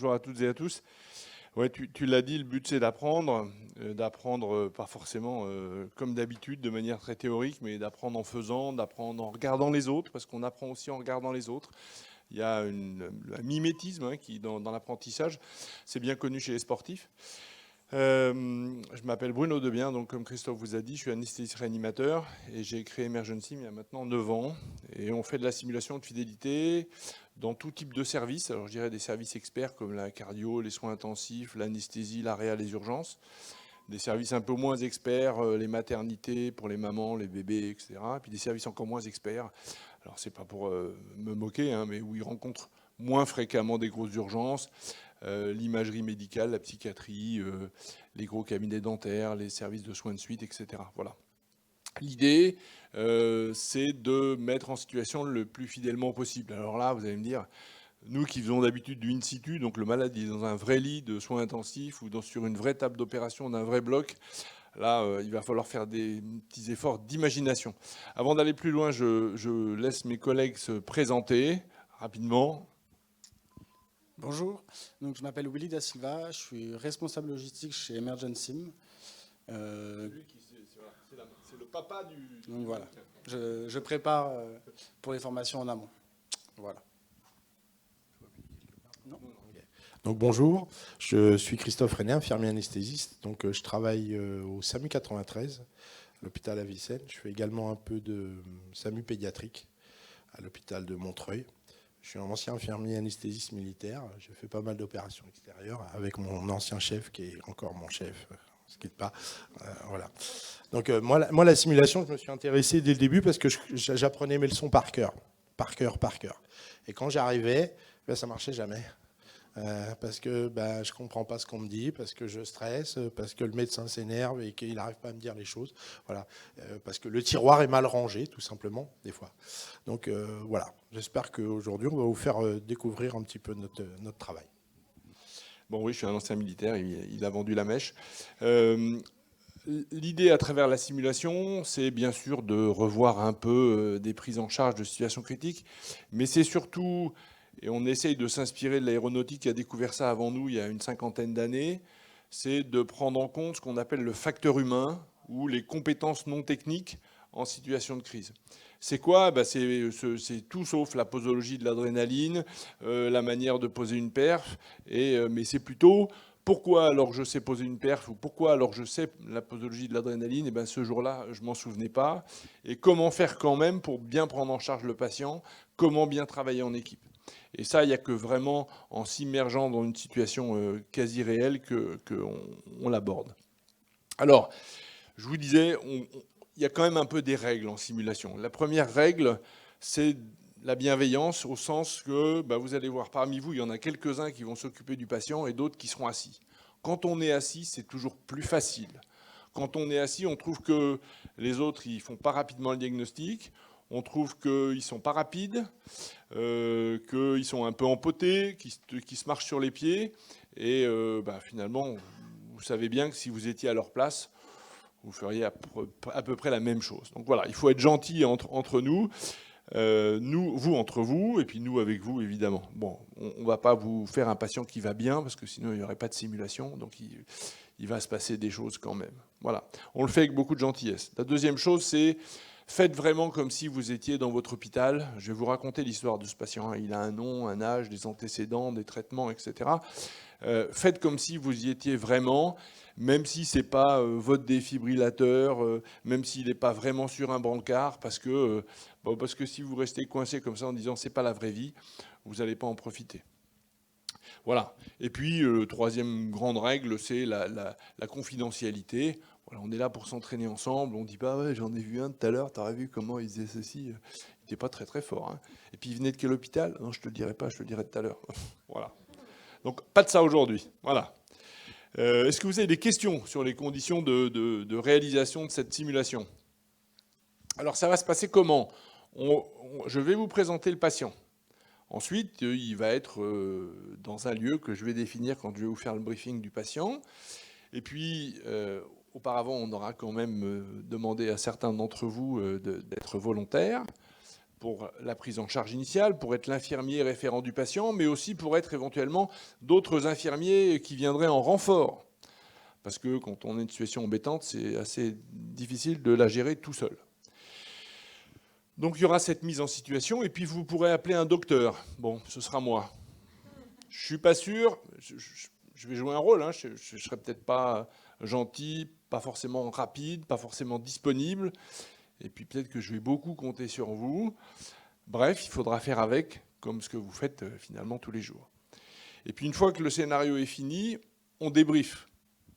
bonjour à toutes et à tous. Ouais, tu l'as dit, le but c'est d'apprendre, pas forcément comme d'habitude de manière très théorique, mais d'apprendre en faisant, d'apprendre en regardant les autres, parce qu'on apprend aussi en regardant les autres. Il y a un mimétisme qui, dans l'apprentissage, c'est bien connu chez les sportifs. Je m'appelle Bruno Debien, donc comme Christophe vous a dit, je suis anesthésiste réanimateur et j'ai créé Emergency il y a maintenant 9 ans. Et on fait de la simulation de fidélité dans tout type de services. Alors je dirais des services experts comme la cardio, les soins intensifs, l'anesthésie, la réa, les urgences. Des services un peu moins experts, les maternités pour les mamans, les bébés, etc. Et puis des services encore moins experts. Alors c'est pas pour me moquer, mais où ils rencontrent moins fréquemment des grosses urgences. L'imagerie médicale, la psychiatrie, les gros cabinets dentaires, les services de soins de suite, etc. Voilà. L'idée, c'est de mettre en situation le plus fidèlement possible. Alors là, vous allez me dire, nous qui faisons d'habitude du in situ, donc le malade est dans un vrai lit de soins intensifs ou sur une vraie table d'opération d'un vrai bloc, là, il va falloir faire des petits efforts d'imagination. Avant d'aller plus loin, je laisse mes collègues se présenter rapidement. Bonjour, donc je m'appelle Willy Da Silva, je suis responsable logistique chez Emergency. C'est le papa du... Donc voilà, je prépare pour les formations en amont. Voilà. Non. Donc bonjour, je suis Christophe René, infirmier anesthésiste. Donc je travaille au SAMU 93, à l'hôpital Avicenne. Je fais également un peu de SAMU pédiatrique à l'hôpital de Montreuil. Je suis un ancien infirmier anesthésiste militaire. J'ai fait pas mal d'opérations extérieures avec mon ancien chef, qui est encore mon chef, ce qui n'est pas. Voilà. Donc moi, la simulation, je me suis intéressé dès le début parce que j'apprenais mes leçons par cœur. Et quand j'arrivais, ça marchait jamais. Parce que je ne comprends pas ce qu'on me dit, parce que je stresse, parce que le médecin s'énerve et qu'il n'arrive pas à me dire les choses. Voilà. Parce que le tiroir est mal rangé, tout simplement, des fois. Donc voilà, j'espère qu'aujourd'hui, on va vous faire découvrir un petit peu notre travail. Bon oui, je suis un ancien militaire, il a vendu la mèche. L'idée à travers la simulation, c'est bien sûr de revoir un peu des prises en charge de situations critiques, mais c'est surtout... Et on essaye de s'inspirer de l'aéronautique qui a découvert ça avant nous il y a une 50aine d'années, c'est de prendre en compte ce qu'on appelle le facteur humain ou les compétences non techniques en situation de crise. C'est quoi ? C'est tout sauf la posologie de l'adrénaline, la manière de poser une perf, mais c'est plutôt pourquoi alors je sais poser une perf ou pourquoi alors je sais la posologie de l'adrénaline, et ce jour-là je m'en souvenais pas, et comment faire quand même pour bien prendre en charge le patient, comment bien travailler en équipe. Et ça, il n'y a que vraiment en s'immergeant dans une situation quasi réelle qu'on l'aborde. Alors, je vous disais, il y a quand même un peu des règles en simulation. La première règle, c'est la bienveillance, au sens que vous allez voir parmi vous, il y en a quelques-uns qui vont s'occuper du patient et d'autres qui seront assis. Quand on est assis, c'est toujours plus facile. Quand on est assis, on trouve que les autres, ils ne font pas rapidement le diagnostic. On trouve qu'ils ne sont pas rapides, qu'ils sont un peu empotés, qu'ils se marchent sur les pieds. Et finalement, vous savez bien que si vous étiez à leur place, vous feriez à peu près la même chose. Donc voilà, il faut être gentil entre nous, vous entre vous, et puis nous avec vous, évidemment. Bon, on ne va pas vous faire un patient qui va bien, parce que sinon il n'y aurait pas de simulation, donc il va se passer des choses quand même. Voilà, on le fait avec beaucoup de gentillesse. La deuxième chose, c'est... Faites vraiment comme si vous étiez dans votre hôpital. Je vais vous raconter l'histoire de ce patient. Il a un nom, un âge, des antécédents, des traitements, etc. Faites comme si vous y étiez vraiment, même si ce n'est pas votre défibrillateur, même s'il n'est pas vraiment sur un brancard, parce que si vous restez coincé comme ça en disant c'est pas la vraie vie, vous n'allez pas en profiter. Voilà. Et puis, troisième grande règle, c'est la confidentialité. Voilà, on est là pour s'entraîner ensemble. On ne dit pas, ouais, j'en ai vu un tout à l'heure, t'aurais vu comment il faisait ceci. Il n'était pas très très fort. Hein. Et puis, il venait de quel hôpital ? Non, je ne te le dirai pas, je te le dirai tout à l'heure. Voilà. Donc, pas de ça aujourd'hui. Voilà. Est-ce que vous avez des questions sur les conditions de réalisation de cette simulation ? Alors, ça va se passer comment ? Je vais vous présenter le patient. Ensuite, il va être dans un lieu que je vais définir quand je vais vous faire le briefing du patient. Et puis, auparavant, on aura quand même demandé à certains d'entre vous d'être volontaires pour la prise en charge initiale, pour être l'infirmier référent du patient, mais aussi pour être éventuellement d'autres infirmiers qui viendraient en renfort. Parce que quand on est une situation embêtante, c'est assez difficile de la gérer tout seul. Donc il y aura cette mise en situation, et puis vous pourrez appeler un docteur. Bon, ce sera moi. Je ne suis pas sûr, je vais jouer un rôle, hein. Je ne serai peut-être pas gentil, pas forcément rapide, pas forcément disponible, et puis peut-être que je vais beaucoup compter sur vous. Bref, il faudra faire avec, comme ce que vous faites finalement tous les jours. Et puis une fois que le scénario est fini, on débriefe.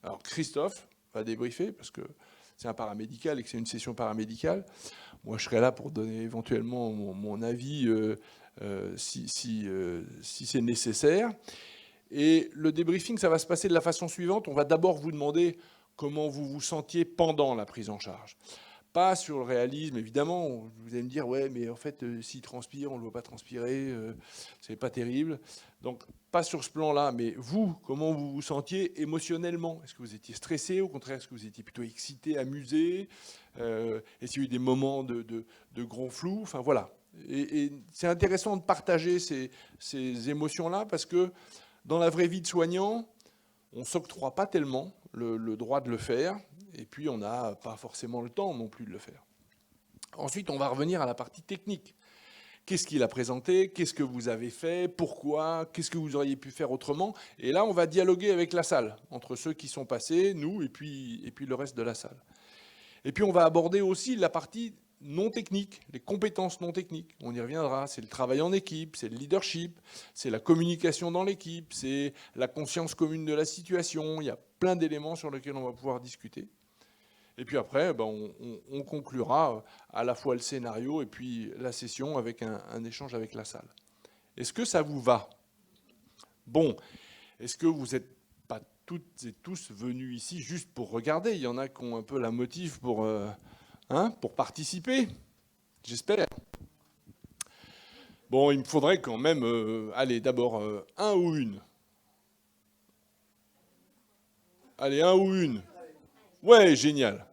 Alors Christophe va débriefer, parce que c'est un paramédical et que c'est une session paramédicale. Moi, je serai là pour donner éventuellement mon avis si c'est nécessaire. Et le débriefing, ça va se passer de la façon suivante. On va d'abord vous demander comment vous vous sentiez pendant la prise en charge. Pas sur le réalisme, évidemment. Vous allez me dire, ouais, mais en fait, s'il transpire, on ne le voit pas transpirer, c'est pas terrible. Donc, pas sur ce plan-là, mais vous, comment vous vous sentiez émotionnellement? Est-ce que vous étiez stressé? Au contraire, est-ce que vous étiez plutôt excité, amusé? Est-ce qu'il y a eu des moments de gros flou? Enfin, voilà. Et c'est intéressant de partager ces émotions-là, parce que dans la vraie vie de soignant, on ne s'octroie pas tellement le droit de le faire, et puis on n'a pas forcément le temps non plus de le faire. Ensuite, on va revenir à la partie technique. Qu'est-ce qu'il a présenté? Qu'est-ce que vous avez fait? Pourquoi? Qu'est-ce que vous auriez pu faire autrement? Et là, on va dialoguer avec la salle, entre ceux qui sont passés, nous, et puis le reste de la salle. Et puis, on va aborder aussi la partie non technique, les compétences non techniques. On y reviendra. C'est le travail en équipe, c'est le leadership, c'est la communication dans l'équipe, c'est la conscience commune de la situation. Il y a plein d'éléments sur lesquels on va pouvoir discuter. Et puis après, on conclura à la fois le scénario et puis la session avec un échange avec la salle. Est-ce que ça vous va? Bon, est-ce que vous n'êtes pas toutes et tous venus ici juste pour regarder? Il y en a qui ont un peu la motive pour participer, j'espère. Bon, il me faudrait quand même, allez, d'abord un ou une. Allez, un ou une. Ouais, génial.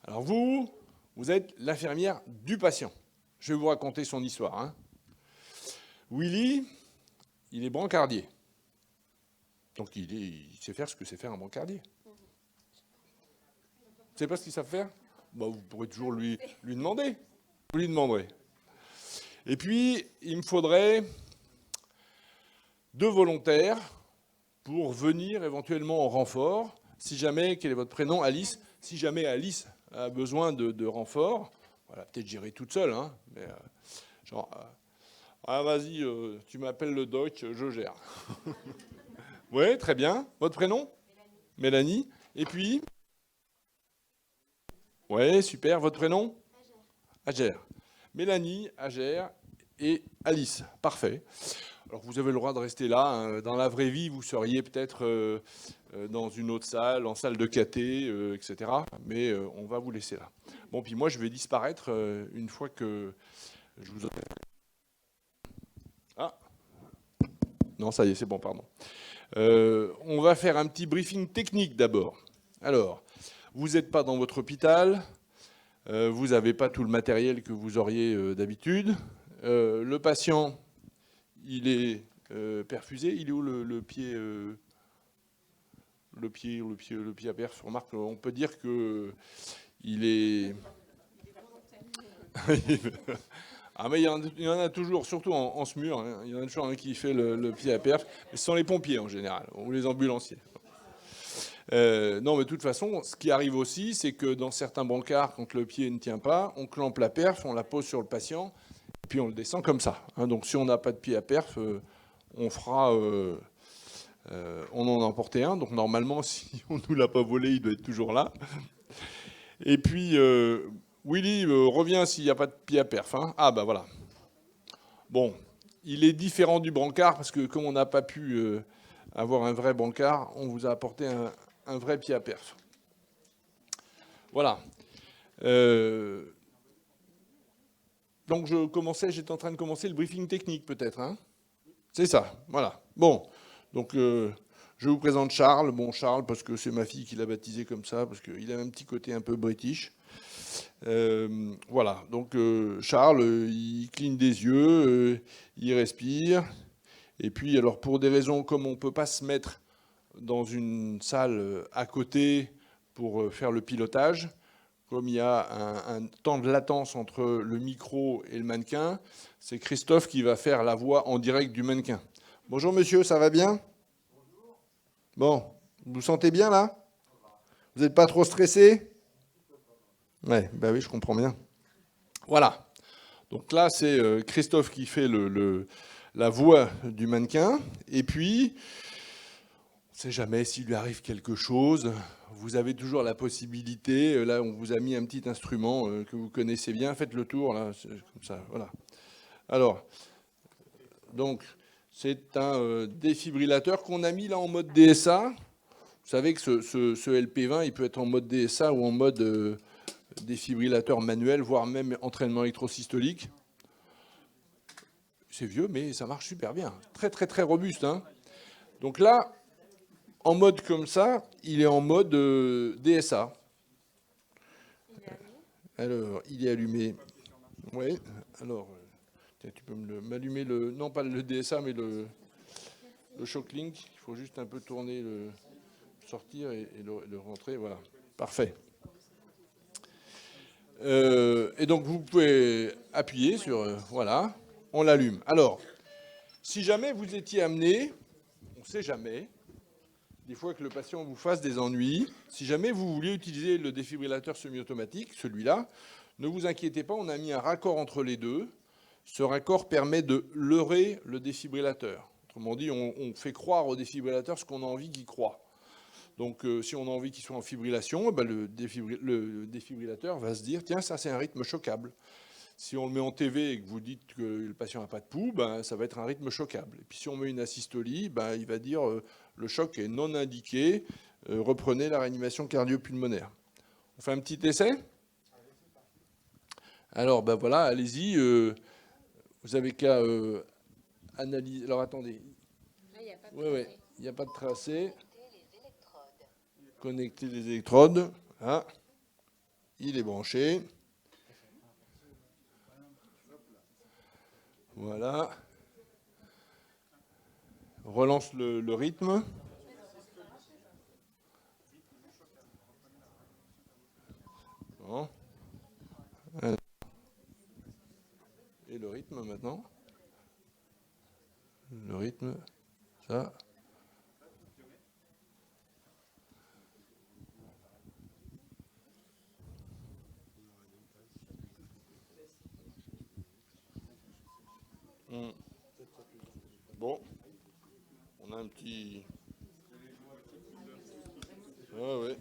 Alors vous êtes l'infirmière du patient. Je vais vous raconter son histoire. Hein. Willy, il est brancardier. Donc il sait faire ce que sait faire un brancardier. Vous ne savez pas ce qu'il sait faire? Vous pourrez toujours lui demander. Vous lui demanderez. Et puis, il me faudrait 2 volontaires pour venir éventuellement en renfort. Si jamais, quel est votre prénom? Alice. Si jamais Alice a besoin de renfort, voilà, peut-être gérer toute seule, hein, mais vas-y, tu m'appelles le doc, je gère. Oui, très bien. Votre prénom? Mélanie. Et puis? Oui, super. Votre prénom? Agère. Mélanie, Agère et Alice. Parfait. Alors vous avez le droit de rester là. Hein. Dans la vraie vie, vous seriez peut-être dans une autre salle, en salle de caté, etc. Mais on va vous laisser là. Bon, puis moi, je vais disparaître une fois que je vous... Ah non, ça y est, c'est bon, pardon. On va faire un petit briefing technique d'abord. Alors, vous n'êtes pas dans votre hôpital. Vous n'avez pas tout le matériel que vous auriez d'habitude. Le patient... il est perfusé. Il est où le pied à perf? Remarque, on peut dire que il est. Ah mais il y en a toujours, surtout en ce mur. Hein, il y en a toujours un qui fait le pied à perf. Mais ce sont les pompiers en général ou les ambulanciers. Non, mais de toute façon, ce qui arrive aussi, c'est que dans certains brancards, quand le pied ne tient pas, on clampe la perf, on la pose sur le patient. Puis on le descend comme ça. Hein. Donc si on n'a pas de pied à perf, on fera... on en a emporté un. Donc normalement, si on ne nous l'a pas volé, il doit être toujours là. Et puis, Willy revient s'il n'y a pas de pied à perf. Hein. Ah bah voilà. Bon, il est différent du brancard parce que comme on n'a pas pu avoir un vrai brancard, on vous a apporté un vrai pied à perf. Voilà. Donc j'étais en train de commencer le briefing technique peut-être. Hein, c'est ça, voilà. Bon, donc Je vous présente Charles. Bon, Charles, parce que c'est ma fille qui l'a baptisé comme ça, parce qu'il a un petit côté un peu british. Voilà, donc Charles, il cligne des yeux, il respire. Et puis, alors, pour des raisons comme on ne peut pas se mettre dans une salle à côté pour faire le pilotage, comme il y a un temps de latence entre le micro et le mannequin, c'est Christophe qui va faire la voix en direct du mannequin. Bonjour monsieur, ça va bien? Bonjour. Bon, vous vous sentez bien là? Vous n'êtes pas trop stressé? Ouais, bah oui, je comprends bien. Voilà. Donc là, c'est Christophe qui fait la voix du mannequin. Et puis, on ne sait jamais s'il lui arrive quelque chose. Vous avez toujours la possibilité. Là, on vous a mis un petit instrument que vous connaissez bien. Faites le tour, là, comme ça. Voilà. Alors, donc, c'est un défibrillateur qu'on a mis là en mode DSA. Vous savez que ce LP20, il peut être en mode DSA ou en mode défibrillateur manuel, voire même entraînement électrosystolique. C'est vieux, mais ça marche super bien. Très, très, très robuste. Hein. Donc là, en mode comme ça, il est en mode DSA. Alors, il est allumé. Oui. Alors, tiens, tu peux m'allumer le... Non, pas le DSA, mais le Shocklink. Il faut juste un peu tourner, sortir et le rentrer. Voilà. Parfait. Et donc, vous pouvez appuyer sur... voilà. On l'allume. Alors, si jamais vous étiez amené, on ne sait jamais, des fois que le patient vous fasse des ennuis, si jamais vous vouliez utiliser le défibrillateur semi-automatique, celui-là, ne vous inquiétez pas, on a mis un raccord entre les deux. Ce raccord permet de leurrer le défibrillateur. Autrement dit, on fait croire au défibrillateur ce qu'on a envie qu'il croie. Donc, si on a envie qu'il soit en fibrillation, ben, le défibrillateur va se dire, tiens, ça c'est un rythme choquable. Si on le met en TV et que vous dites que le patient n'a pas de pouls, ben, ça va être un rythme choquable. Et puis si on met une asystolie, ben, il va dire le choc est non indiqué, reprenez la réanimation cardio-pulmonaire. On fait un petit essai? Alors ben voilà, allez-y. Vous avez qu'à analyser. Alors attendez. Oui, il n'y a pas de tracé. Connecter les électrodes. Ah, il est branché. Voilà. Relance le rythme. Bon. Et le rythme maintenant. Le rythme, ça. Bon, on a un petit... Ah ouais.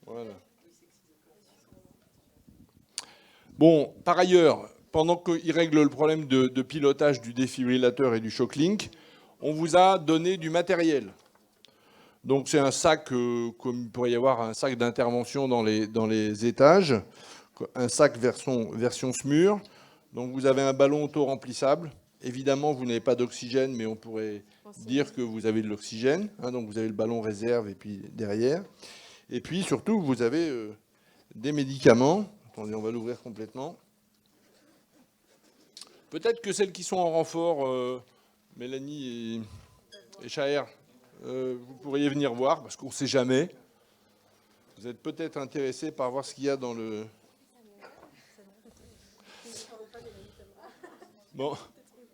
Voilà. Bon, par ailleurs, pendant qu'il règle le problème de pilotage du défibrillateur et du Shocklink, on vous a donné du matériel. Donc c'est un sac, comme il pourrait y avoir un sac d'intervention dans les étages, un sac version SMUR. Donc vous avez un ballon auto-remplissable. Évidemment, vous n'avez pas d'oxygène, mais on pourrait dire que vous avez de l'oxygène. Hein, donc vous avez le ballon réserve et puis derrière. Et puis surtout, vous avez des médicaments. Attendez, on va l'ouvrir complètement. Peut-être que celles qui sont en renfort, Mélanie et Chaher, vous pourriez venir voir, parce qu'on ne sait jamais. Vous êtes peut-être intéressé par voir ce qu'il y a dans le... Bon,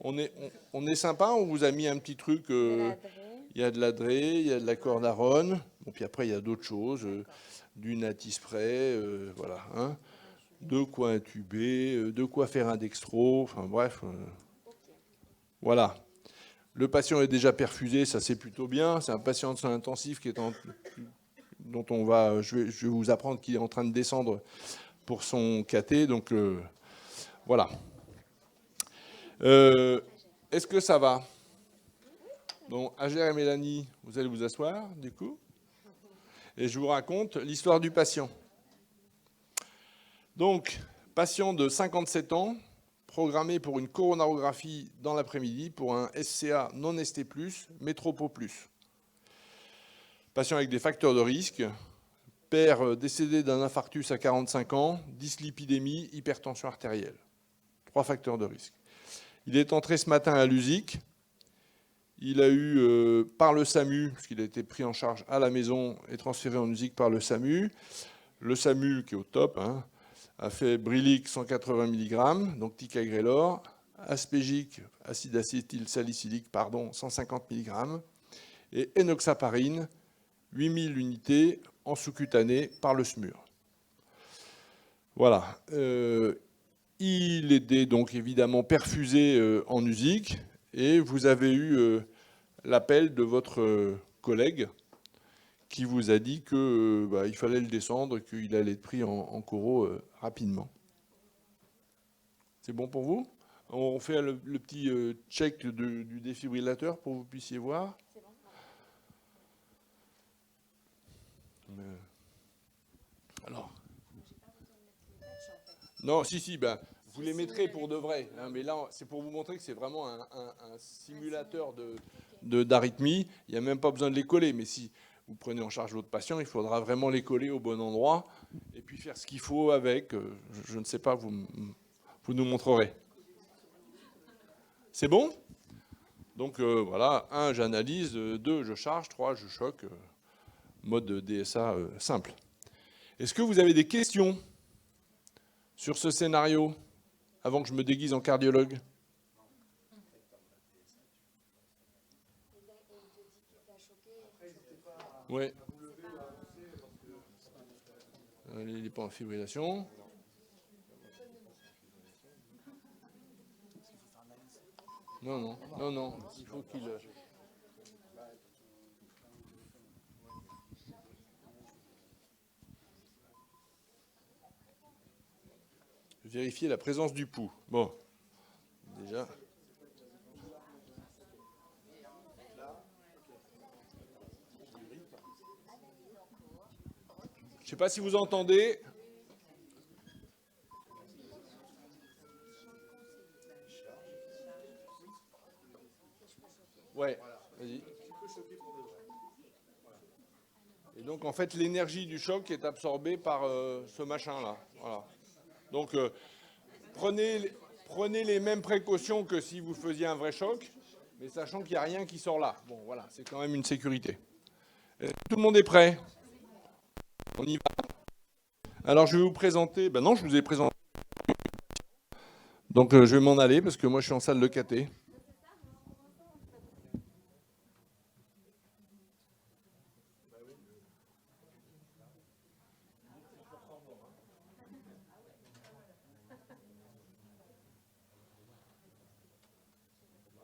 on est sympa, on vous a mis un petit truc. Il y a de la Dré, il y a de la Cordarone. Bon, puis après, il y a d'autres choses. Du Natispray, voilà. Hein, de quoi intuber, de quoi faire un dextro. Enfin bref. Voilà. Le patient est déjà perfusé, ça c'est plutôt bien. C'est un patient de soins intensifs dont je vais vous apprendre qu'il est en train de descendre pour son cathé. Donc voilà. Est-ce que ça va? Donc, Agère et Mélanie, vous allez vous asseoir, du coup. Et je vous raconte l'histoire du patient. Donc, patient de 57 ans, programmé pour une coronarographie dans l'après-midi pour un SCA non ST+, mais trop au plus. Patient avec des facteurs de risque, père décédé d'un infarctus à 45 ans, dyslipidémie, hypertension artérielle. 3 facteurs de risque. Il est entré ce matin à l'USIC. Il a eu, par le SAMU, parce qu'il a été pris en charge à la maison et transféré en USIC par le SAMU. Le SAMU, qui est au top, hein, a fait Brilique 180 mg, donc ticagrelor, Aspégique, acide acétylsalicylique, 150 mg, et enoxaparine, 8000 unités en sous-cutané par le SMUR. Voilà. Il était donc évidemment perfusé en USIC, et vous avez eu l'appel de votre collègue qui vous a dit qu'il fallait le descendre, qu'il allait être pris en coro rapidement. C'est bon pour vous? On fait le petit check du défibrillateur pour que vous puissiez voir. C'est bon. Alors. Non, si, vous les mettrez pour de vrai. Hein, mais là, c'est pour vous montrer que c'est vraiment un simulateur d'arythmie. Il n'y a même pas besoin de les coller. Mais si vous prenez en charge votre patient, il faudra vraiment les coller au bon endroit et puis faire ce qu'il faut avec. Je ne sais pas, vous nous montrerez. C'est bon? Donc voilà, 1, j'analyse, 2, je charge, 3, je choque. Mode DSA simple. Est-ce que vous avez des questions sur ce scénario avant que je me déguise en cardiologue? Oui. Il n'est pas en fibrillation. Non. Il faut qu'il... Vérifier la présence du pouls. Bon, déjà... Je ne sais pas si vous entendez. Ouais, vas-y. Et donc, en fait, l'énergie du choc est absorbée par ce machin-là. Voilà. Donc, prenez les mêmes précautions que si vous faisiez un vrai choc, mais sachant qu'il n'y a rien qui sort là. Bon, voilà, c'est quand même une sécurité. Tout le monde est prêt? On y va. Alors, je vais vous présenter... Ben non, je vous ai présenté. Donc, je vais m'en aller parce que moi, je suis en salle de caté.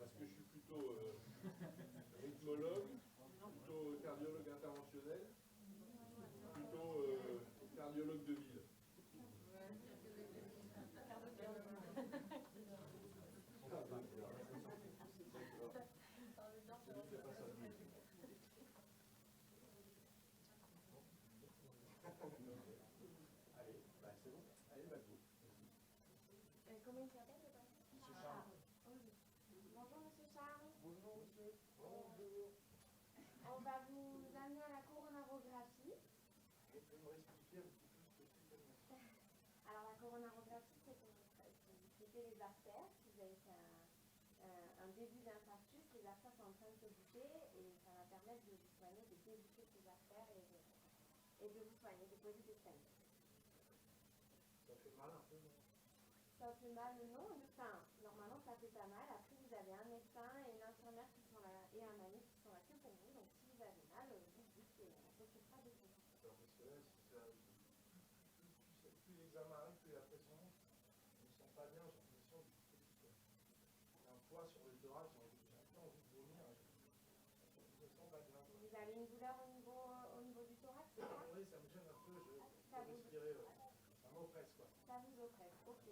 Est-ce que je suis plutôt rythmologue, plutôt cardiologue interventionnel, plutôt cardiologue de ville? Comment il s'appelle? Monsieur Charles. Bonjour Monsieur Charles. Bonjour Monsieur. Bonjour. On va vous amener à la coronarographie. Vous pouvez me réexpliquer un petit peu ce que c'est? Alors la coronarographie, c'est pour vous traiter les artères. Vous avez fait un début d'infarctus, les artères sont en train de se boucher et ça va permettre de vous soigner, de déboucher ces artères et de vous soigner, de poser des stents. Ça fait mal un peu, non? Ça fait mal, non. Enfin, normalement, ça fait pas mal. Après, vous avez un médecin et une infirmière qui sont là, et un ami qui sont là que pour vous. Donc, si vous avez mal, vous dites et on s'occupera de vous. Parce que là, plus l'examen arrive, plus la pression monte. Je ne me sens pas bien, j'ai l'impression j'ai un poids sur le thorax, j'ai un peu envie de vomir. Je me sens pas bien. Vous avez une douleur au niveau du thorax, c'est ça? Oui, ça me gêne un peu. Je peux respirer. Ça m'oppresse, quoi. Ça vous oppresse, ok.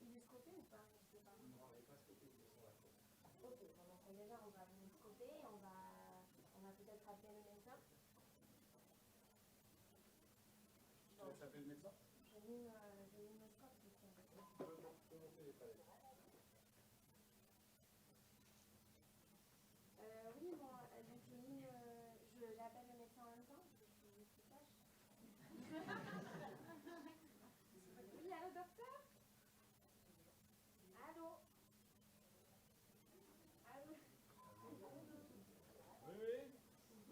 Il est scopé ou pas? Je sais pas. Non, il n'est pas scopé, il est sur la tête. Ok, bon, donc déjà on va vous scoper, on va peut-être appeler le médecin. Tu veux s'appeler le médecin? J'ai mis le scope du coup. Oui, bon, donc j'appelle le médecin en même temps, parce que je suis multitâche. Oui, allô, docteur? Allô? Allô?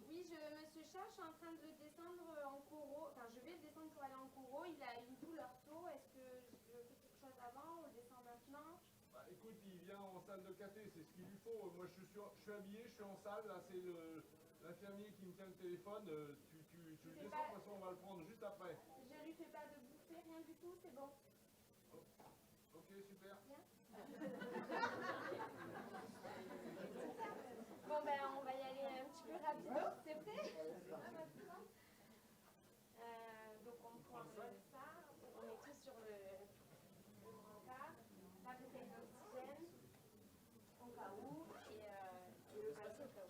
Oui, monsieur Charles, je suis en train de le descendre en coraux. Enfin, je vais le descendre pour aller en coraux. Il a une douleur tôt. Est-ce que je fais quelque chose avant ou le descend maintenant? Bah, écoute, il vient en salle de café, c'est ce qu'il lui faut. Moi, je suis habillé, je suis en salle. Là, c'est l'infirmier qui me tient le téléphone. Tu le descends, de toute façon, on va le prendre juste après. Je lui fais pas de bouffer, rien du tout, c'est bon. Ok, super. Bien. Bon, ben, on va y aller un petit peu rapido, c'est prêt? Donc, on prend ça, on met tout sur le brancard, la bouteille d'oxygène, au cas où, et le papier au cas où.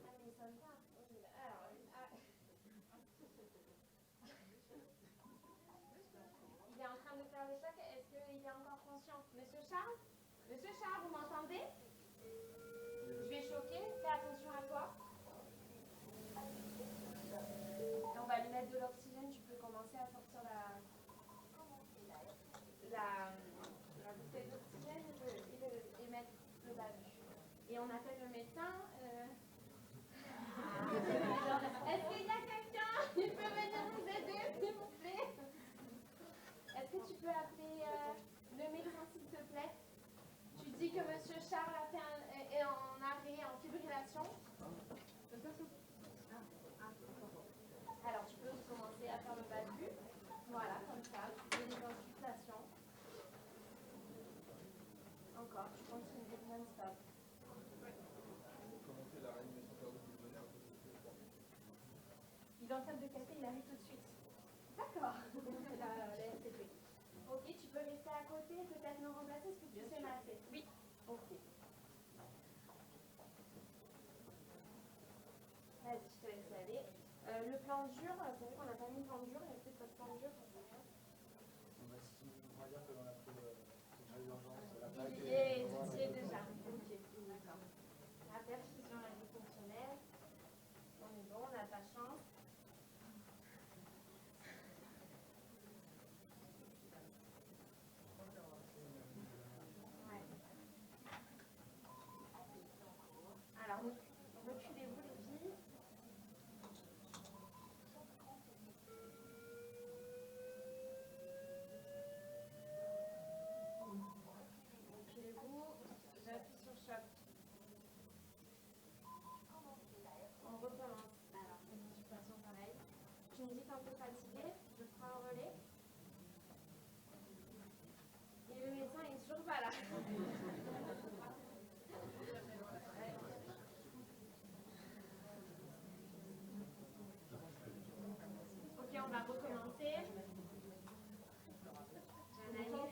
Ah, mais il sonne pas. Alors, il est en train de faire le choc. Est-ce qu'il est encore conscient? Monsieur Charles? Monsieur Charles, vous m'entendez? Je vais choquer. Fais attention à toi. Et on va lui mettre de l'oxygène. Tu peux commencer à sortir la bouteille d'oxygène et mettre le bavus. Et on appelle le médecin. Est-ce qu'il y a quelqu'un qui peut venir nous aider, s'il vous plaît? Est-ce que tu peux appeler le médecin, s'il te plaît? Tu dis que monsieur Charles est en arrêt, en fibrillation. Alors, tu peux commencer à faire le bavus. Voilà, comme ça. Tu fais des insufflations. Encore, tu continues non-stop. Commencer la réanimation cardio-pulmonaire. Il est en salle de café, il arrive tout de suite. D'accord. la STP. Ok, tu peux rester à côté, peut-être me remplacer. Est-ce que tu sais masser? Oui. Ok. Vas-y, je te laisse aller. Le plan dur, c'est vrai qu'on n'a pas mis le plan dur, il y a peut-être pas de plan dur. On va dire que l'on a pris l'urgence. Il est déjà. Ok, d'accord. La perfusion fonctionnelle. On est bon, on n'a pas chance. Ouais. Alors, reculez-vous les filles. Reculez-vous. J'appuie sur choc. On recommence. Alors, une situation pareille. Tu me dis quand tu es fatigué, je prends un relais. Et le médecin est toujours pas là. Ok, on va recommencer. J'analyse.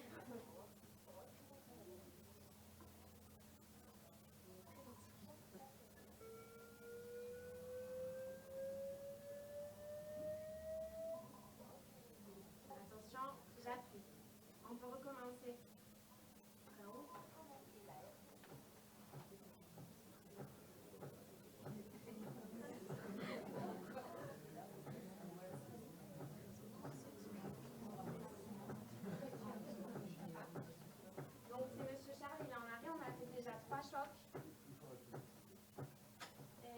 Attention, j'appuie. On peut recommencer. Donc c'est monsieur Charles, il est en arrêt, on a fait déjà 3 chocs. Et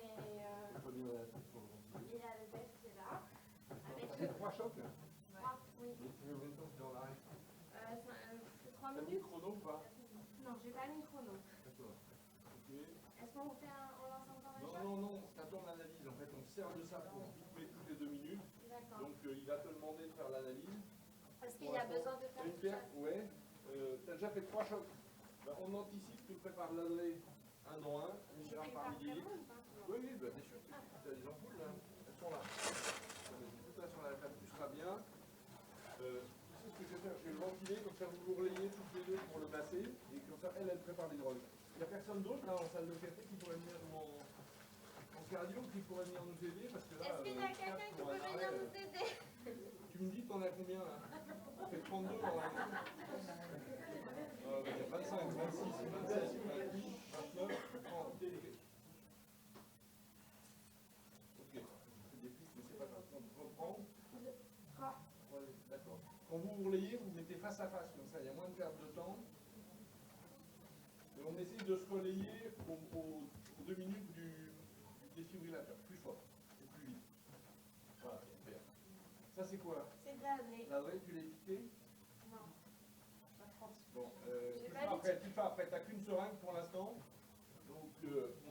il a le bec qui est là. Avec 3 chocs? 3, oui. Tu veux combien de temps tu es en arrêt? 3 T'as mis minutes. le chrono ou pas? Non, j'ai pas mis le chrono. D'accord. Ok. Est-ce qu'on lance encore un Non, choc? non, non, t'attends l'analyse. En fait, on se sert de ça pour rythmer toutes les 2 minutes. D'accord. Donc, il va te demander de faire l'analyse. Est-ce qu'il y a besoin de faire Une tout pierre, ça? ouais. T'as déjà fait 3 chocs. Ben, on anticipe, tu prépares l'adresse 1 dans 1, 1 Je gramme vais par faire millilitre. vraiment ou pas? Oui, oui, bah, bien sûr, tu as des ampoules là. Elles sont là. De toute façon, tu seras bien. Tu sais ce que je vais faire? Je vais le ventiler, comme ça vous vous relayez toutes les deux pour le masser. Et comme ça, elle prépare les drogues. Il n'y a personne d'autre là en salle de café qui pourrait venir en en cardio qui pourrait venir nous aider parce que là. Est-ce qu'il y a quelqu'un qui peut venir nous aider? Tu me dis, t'en as combien là? Ça fait 32 en vrai. 25, 26, 27, 28, 29, 30. Ok, c'est des pistes, mais c'est pas grave. On reprend. Ouais, d'accord. Quand vous relayez, vous mettez face à face, comme ça, il y a moins de perte de temps. Et on essaye de se relayer aux 2 minutes du défibrillateur, plus fort et plus vite. Voilà, super. Ça c'est quoi? C'est de l'année. L'adresse, tu l'as piqué? Non. Bon, J'ai tu pas fais après, tu n'as qu'une seringue pour l'instant. Donc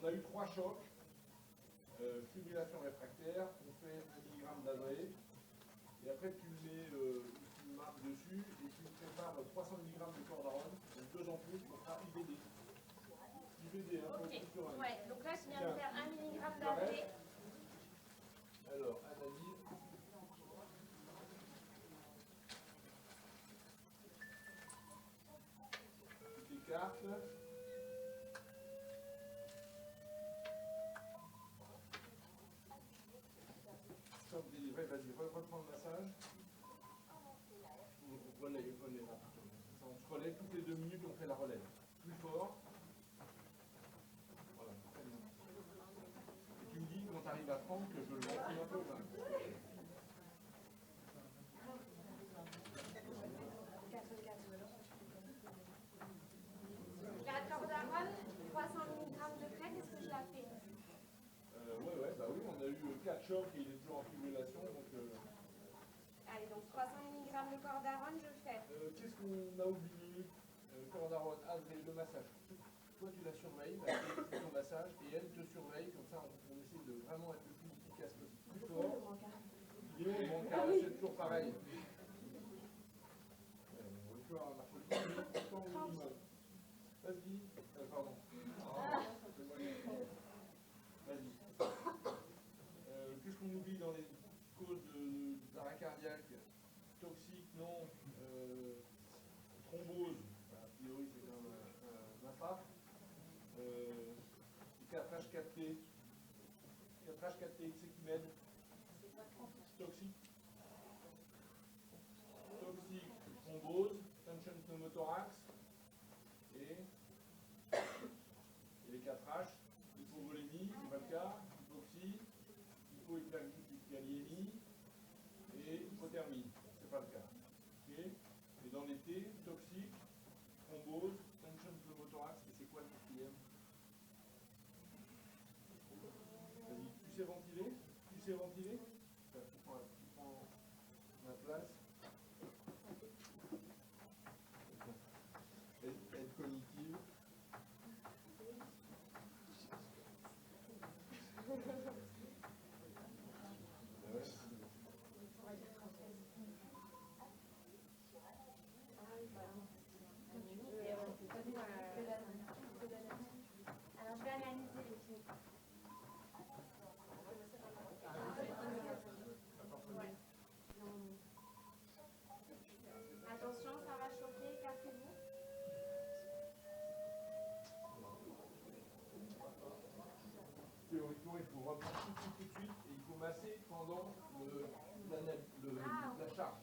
on a eu 3 chocs. Fibrillation réfractaire, on fait 1 mg d'adresse. Et après tu mets une marque dessus et tu prépares 300 mg de cordarone, donc 2 ampoules pour faire IVD. IVD, hein, pour Ok. une seringue. Ouais, donc là je viens de faire 1 mg d'AD. Alors, analyse. Tu t'écartes. Stop, délivré, vas-y, reprends le massage. Relais. On se relaie toutes les 2 minutes, on fait la relève. Plus fort. Voilà, très bien. Et tu me dis quand tu arrives à 30 que je le ventile un peu. Hein. La cordarone, 300 mg de craie, qu'est-ce que je la fais? Ouais, bah oui, on a eu 4 chocs et il est toujours en fibrillation. Donc, Allez, donc 300 mg de cordarone, je fais. qu'est-ce qu'on a oublié? Cordarone, le massage. Toi, tu la surveilles, ton massage, et elle te surveille, comme ça, on essaie de vraiment être le plus efficace possible. Plus fort. C'est toujours pareil. On va faire un marteau au minimum. Vas-y. Pardon. Vas-y. Qu'est-ce qu'on oublie dans les causes d'arrêt cardiaque? Toxique, non. Thrombose, a priori c'est un infarct. 4H4T. 4H4T, c'est qui m'aide? Toxique. Toxique, thrombose, tension pneumothorax. Et les 4H, hypovolémie, c'est pas le cas, hypoxie, hypohyperglycémie et hypothermie, c'est pas le cas. Okay. Et dans les T, toxique, thrombose, tension pneumothorax, et c'est quoi le quatrième? Vas-y, tu sais ventiler? Tu sais ventiler? Tu prends ma place. Aide cognitive. Alors je vais analyser les films. Attention, ça va choquer, écartez-vous. Théoriquement, il faut reprendre tout de suite et il faut masser pendant la charge.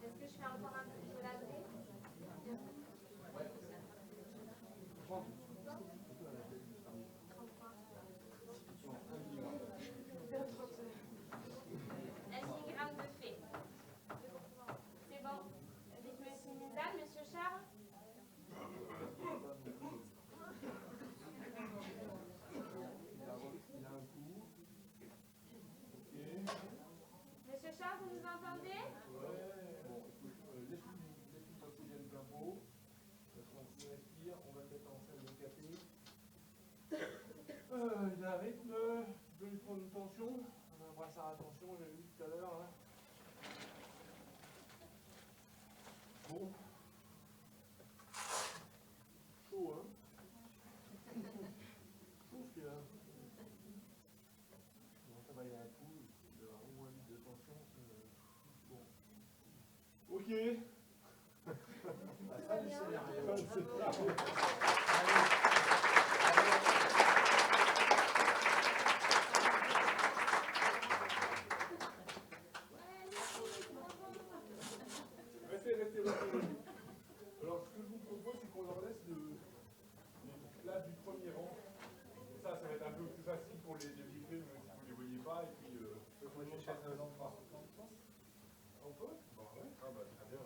Est-ce que je fais encore un petit peu d'adresse? Ouais. 30. 1 mg de fait. C'est bon. Rythme sinusal, monsieur Charles? Il a un coup. Ok. Monsieur Charles, vous nous entendez? Ouais. Bon, écoute, laisse-lui l'oxygène plein pot. Parce qu'on respire, on va le mettre en salle de café. Il a un rythme, tu peux lui prendre une tension. On a un brassard à tension, j'ai vu tout à l'heure. Hein. Bon. Chaud, hein? Chaud celui-là. Bon, ça va, il a un coup, il doit avoir au moins 8 de tension. Bon. pied. Restez. Alors, ce que je vous propose, c'est qu'on leur laisse les places du premier rang. Et ça va être un peu plus facile pour les déchiffrer, même si vous ne les voyez pas. Et puis, on peut chercher un endroit. On peut? Bon, ouais. Ah, bah, très bien.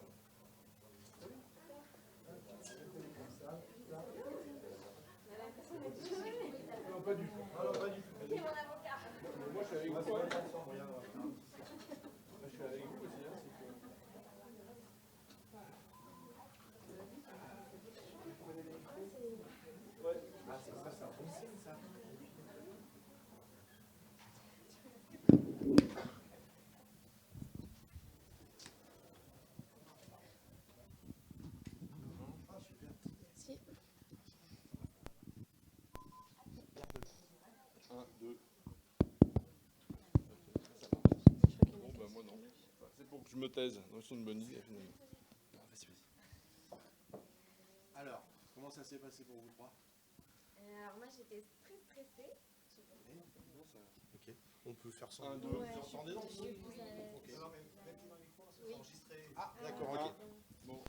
Non, pas du tout. Non, pas du tout. C'est mon avocat. Moi, je suis avec vous. Moi, je suis avec vous aussi. Hein, Un, deux. Bon, bah, moi, non. C'est pour que je me taise. Donc, c'est une bonne idée, finalement. Alors, comment ça s'est passé pour vous trois? Alors moi j'étais très stressée. Ok. On peut faire ça. Un, deux. Vous entendez donc? Ah, d'accord, ok. Bon.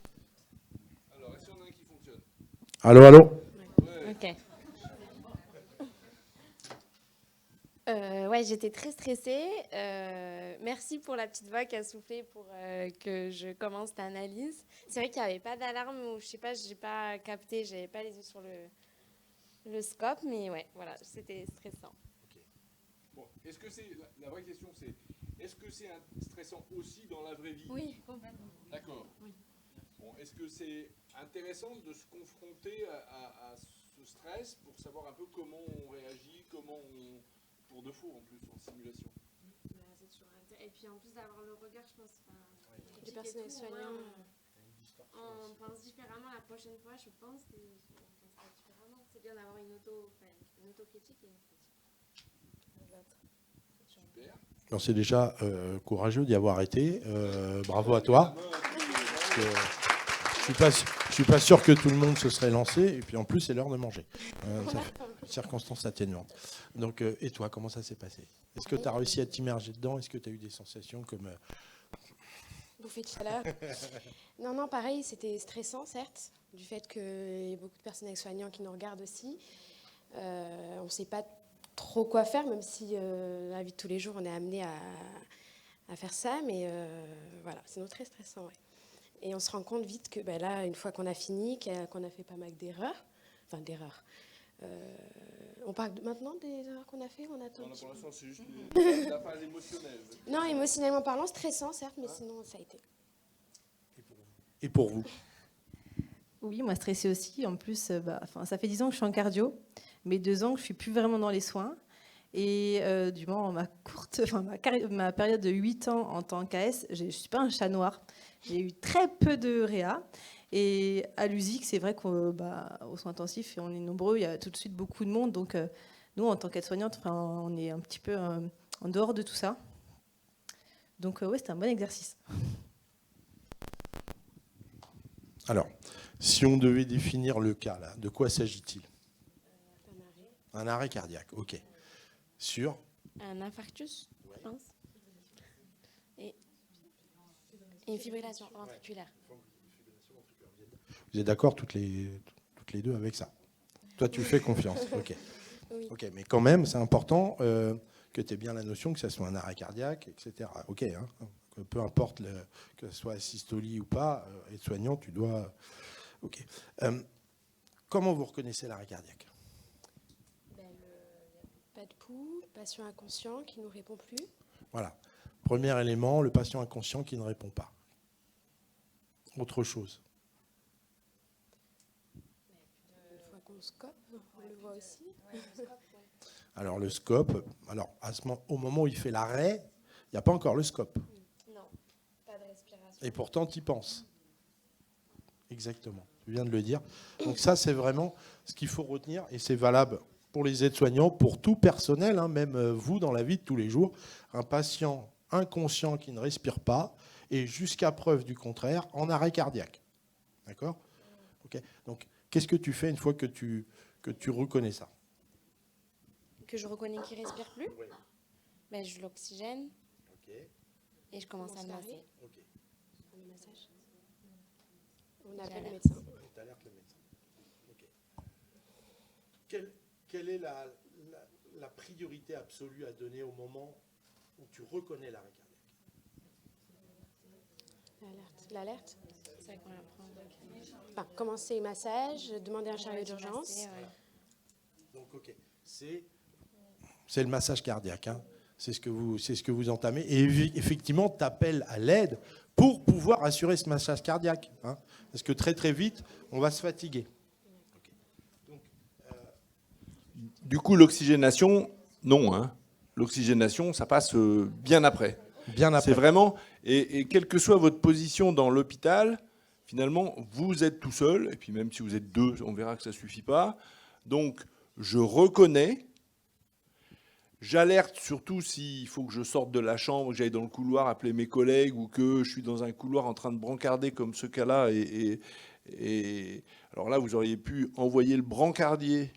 Alors, est-ce qu'il y en a un qui fonctionne? Allô, allô? Ouais. Ok. Ouais, j'étais très stressée. Merci pour la petite voix qui a soufflé pour que je commence cette analyse. C'est vrai qu'il n'y avait pas d'alarme ou je sais pas, j'ai pas capté, j'avais pas les yeux sur le scope, mais ouais, voilà, c'était stressant. Bon, est-ce que c'est la vraie question, c'est est-ce que c'est stressant aussi dans la vraie vie? Oui, complètement. D'accord. Oui. Bon, est-ce que c'est intéressant de se confronter à ce stress pour savoir un peu comment on réagit, comment on pour de faux en plus en simulation? C'est toujours intéressant. Et puis en plus d'avoir le regard, je pense, Les personnels soignants. on pense différemment la prochaine fois, je pense, et on pensera différemment. C'est bien d'avoir une autocritique et une critique. Super. Alors, c'est déjà courageux d'y avoir été. Bravo à toi. Je suis pas sûr que tout le monde se serait lancé. Et puis en plus, c'est l'heure de manger. Circonstance atténuante. Donc, et toi, comment ça s'est passé? Est-ce que tu as réussi à t'immerger dedans? Est-ce que tu as eu des sensations comme... Bouffée de chaleur. Non, pareil, c'était stressant, certes, du fait qu'il y ait beaucoup de personnels soignants qui nous regardent aussi. On ne sait pas trop quoi faire, même si dans la vie de tous les jours, on est amené à faire ça. Mais voilà, c'est très stressant. Ouais. Et on se rend compte vite que là, une fois qu'on a fini, qu'on a fait pas mal d'erreurs, on parle maintenant des erreurs qu'on a fait, on attend. Non, pour l'instant, c'est juste la phase émotionnelle. Non, émotionnellement parlant, stressant, certes, mais sinon, ça a été. Et pour vous? Oui, moi stressée aussi. En plus, ça fait 10 ans que je suis en cardio, mais 2 ans que je suis plus vraiment dans les soins. Et du moins, ma période de 8 ans en tant qu'AS, je ne suis pas un chat noir. J'ai eu très peu de réa. Et à l'USIC, c'est vrai qu'aux soins intensifs, on est nombreux, il y a tout de suite beaucoup de monde. Donc, nous, en tant qu'aide-soignante, on est un petit peu en dehors de tout ça. Donc, oui, c'est un bon exercice. Alors, si on devait définir le cas, là, de quoi s'agit-il? Un arrêt cardiaque, ok. Sur Un infarctus, je pense. Et une fibrillation ventriculaire. Vous êtes d'accord toutes les deux avec ça? Toi, tu fais confiance, ok. Oui. Ok, mais quand même, c'est important que tu aies bien la notion que ça soit un arrêt cardiaque, etc. Ok, hein, peu importe que ce soit systolie ou pas, être soignant, tu dois... Ok. Comment vous reconnaissez l'arrêt cardiaque? Pas de pouls, patient inconscient qui ne nous répond plus. Voilà. Premier élément, le patient inconscient qui ne répond pas. Autre chose. Une fois qu'on scope, on le voit aussi. Alors le scope, au moment où il fait l'arrêt, il n'y a pas encore le scope. Non, pas de respiration. Et pourtant, tu y penses. Exactement, tu viens de le dire. Donc ça, c'est vraiment ce qu'il faut retenir, et c'est valable pour les aides-soignants, pour tout personnel, même vous dans la vie de tous les jours. Un patient inconscient qui ne respire pas et jusqu'à preuve du contraire, en arrêt cardiaque. D'accord ? Ok. Donc, qu'est-ce que tu fais une fois que tu reconnais ça ? Que je reconnais qu'il ne respire plus, ben, je l'oxygène et je commence à le masser. Le massage. On appelle le médecin. Tu alertes le médecin. Ok. Quelle est la priorité absolue à donner au moment où tu reconnais l'arrêt cardiaque ? L'alerte. C'est vrai qu'on la prend. Enfin, commencer le massage, demander un chariot d'urgence. Donc, ok. C'est le massage cardiaque. Hein. C'est ce que vous entamez. Et effectivement, tu appelles à l'aide pour pouvoir assurer ce massage cardiaque. Hein. Parce que très, très vite, on va se fatiguer. Okay. Donc, Du coup, l'oxygénation, non. Hein. L'oxygénation, ça passe bien après. bien après. C'est vraiment, et quelle que soit votre position dans l'hôpital, finalement, vous êtes tout seul, et puis même si vous êtes deux, on verra que ça ne suffit pas. Donc, je reconnais, j'alerte surtout s'il faut que je sorte de la chambre, que j'aille dans le couloir appeler mes collègues, ou que je suis dans un couloir en train de brancarder comme ce cas-là. Et alors là, vous auriez pu envoyer le brancardier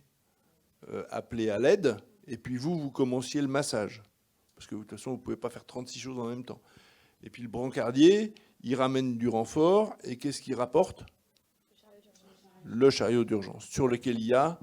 appeler à l'aide, et puis vous commenciez le massage. Parce que de toute façon, vous ne pouvez pas faire 36 choses en même temps. Et puis le brancardier, il ramène du renfort, et qu'est-ce qu'il rapporte ? Le chariot d'urgence, sur lequel il y a...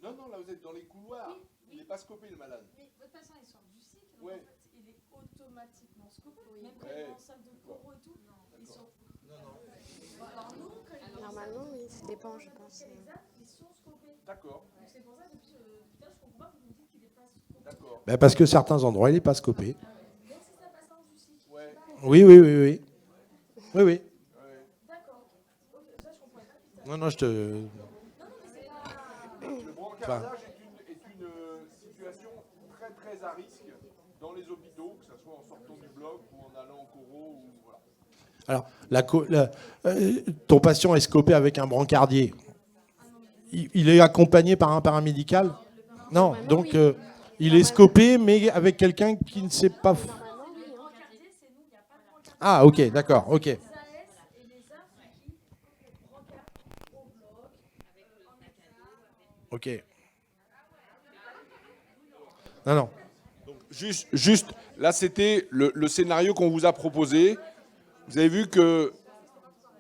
Non, non, là vous êtes dans les couloirs. Il n'est pas scopé le malade. Mais votre patient il sort du cycle, donc Ouais. en fait il est automatiquement scopé, même quand Ouais. il est en salle de corps et tout. Ils sont... Alors nous, quand ils Normalement, oui, ça dépend, je pense. ils sont scopés. D'accord, Donc c'est pour ça que depuis l'hôpital, je comprends pas, vous me dites qu'il n'est pas scopé. d'accord. Ben, parce que certains endroits, il n'est pas scopé. Même si ça passe du cycle. Ouais, Oui, oui, oui, oui. Oui, oui. ouais. D'accord. Ok, ça je comprends pas. Non, non, je te... Le brancardage est une situation très très à risque dans les hôpitaux, que ce soit en sortant du bloc ou en allant au coro. Ou, voilà. Alors, ton patient est scopé avec un brancardier. Il est accompagné par un paramédical ? Non, Normalement, donc oui. il est scopé, mais avec quelqu'un qui ne sait pas... Normalement, oui. Hein. Brancardier, c'est nous, il n'y a pas de brancardier. Ah, ok, d'accord, ok. Les AS et les AF qui brancardent au bloc, en état. Ok. Non, non. Juste, là c'était le scénario qu'on vous a proposé. Vous avez vu que,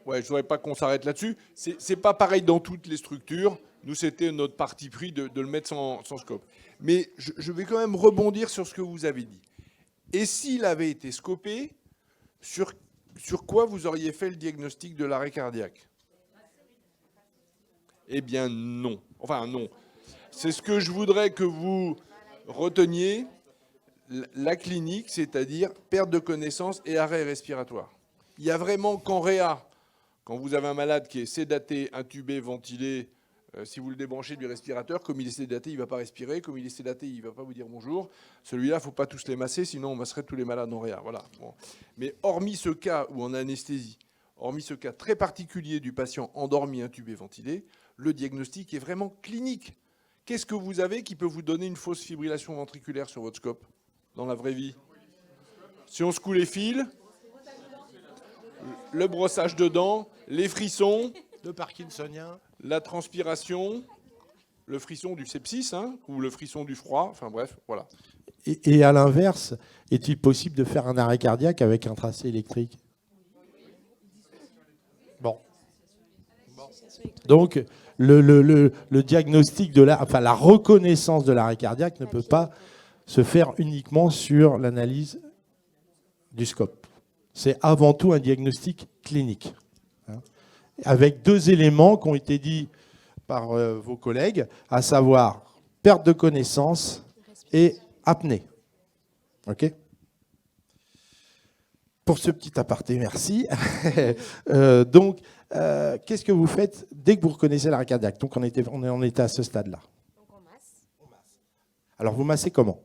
ouais, je ne voudrais pas qu'on s'arrête là-dessus. C'est pas pareil dans toutes les structures. Nous, c'était notre parti pris de le mettre sans scope. Mais je vais quand même rebondir sur ce que vous avez dit. Et s'il avait été scopé, sur quoi vous auriez fait le diagnostic de l'arrêt cardiaque ? Eh bien non. Enfin non. C'est ce que je voudrais que vous reteniez. La clinique, c'est-à-dire perte de connaissance et arrêt respiratoire. Il y a vraiment qu'en réa, quand vous avez un malade qui est sédaté, intubé, ventilé, si vous le débranchez du respirateur, comme il est sédaté, il ne va pas respirer. Comme il est sédaté, il ne va pas vous dire bonjour. Celui-là, il ne faut pas tous les masser, sinon on masserait tous les malades en réa. Voilà. Bon. Mais hormis ce cas où en anesthésie, hormis ce cas très particulier du patient endormi, intubé, ventilé, le diagnostic est vraiment clinique. Qu'est-ce que vous avez qui peut vous donner une fausse fibrillation ventriculaire sur votre scope dans la vraie vie? Si on secoue les fils, le brossage de dents, les frissons, Le parkinsonien. la transpiration, le frisson du sepsis, hein, ou le frisson du froid, enfin bref, voilà. Et à l'inverse, est-il possible de faire un arrêt cardiaque avec un tracé électrique ? Bon. Donc, le diagnostic la reconnaissance de l'arrêt cardiaque ne peut pas se faire uniquement sur l'analyse du scope. C'est avant tout un diagnostic clinique, hein, avec deux éléments qui ont été dits par vos collègues, à savoir perte de connaissance et apnée. OK ? Pour ce petit aparté, merci. Donc, qu'est-ce que vous faites dès que vous reconnaissez l'arrêt cardiaque ? Donc, on était à ce stade-là. Donc on masse. Alors, vous massez comment ?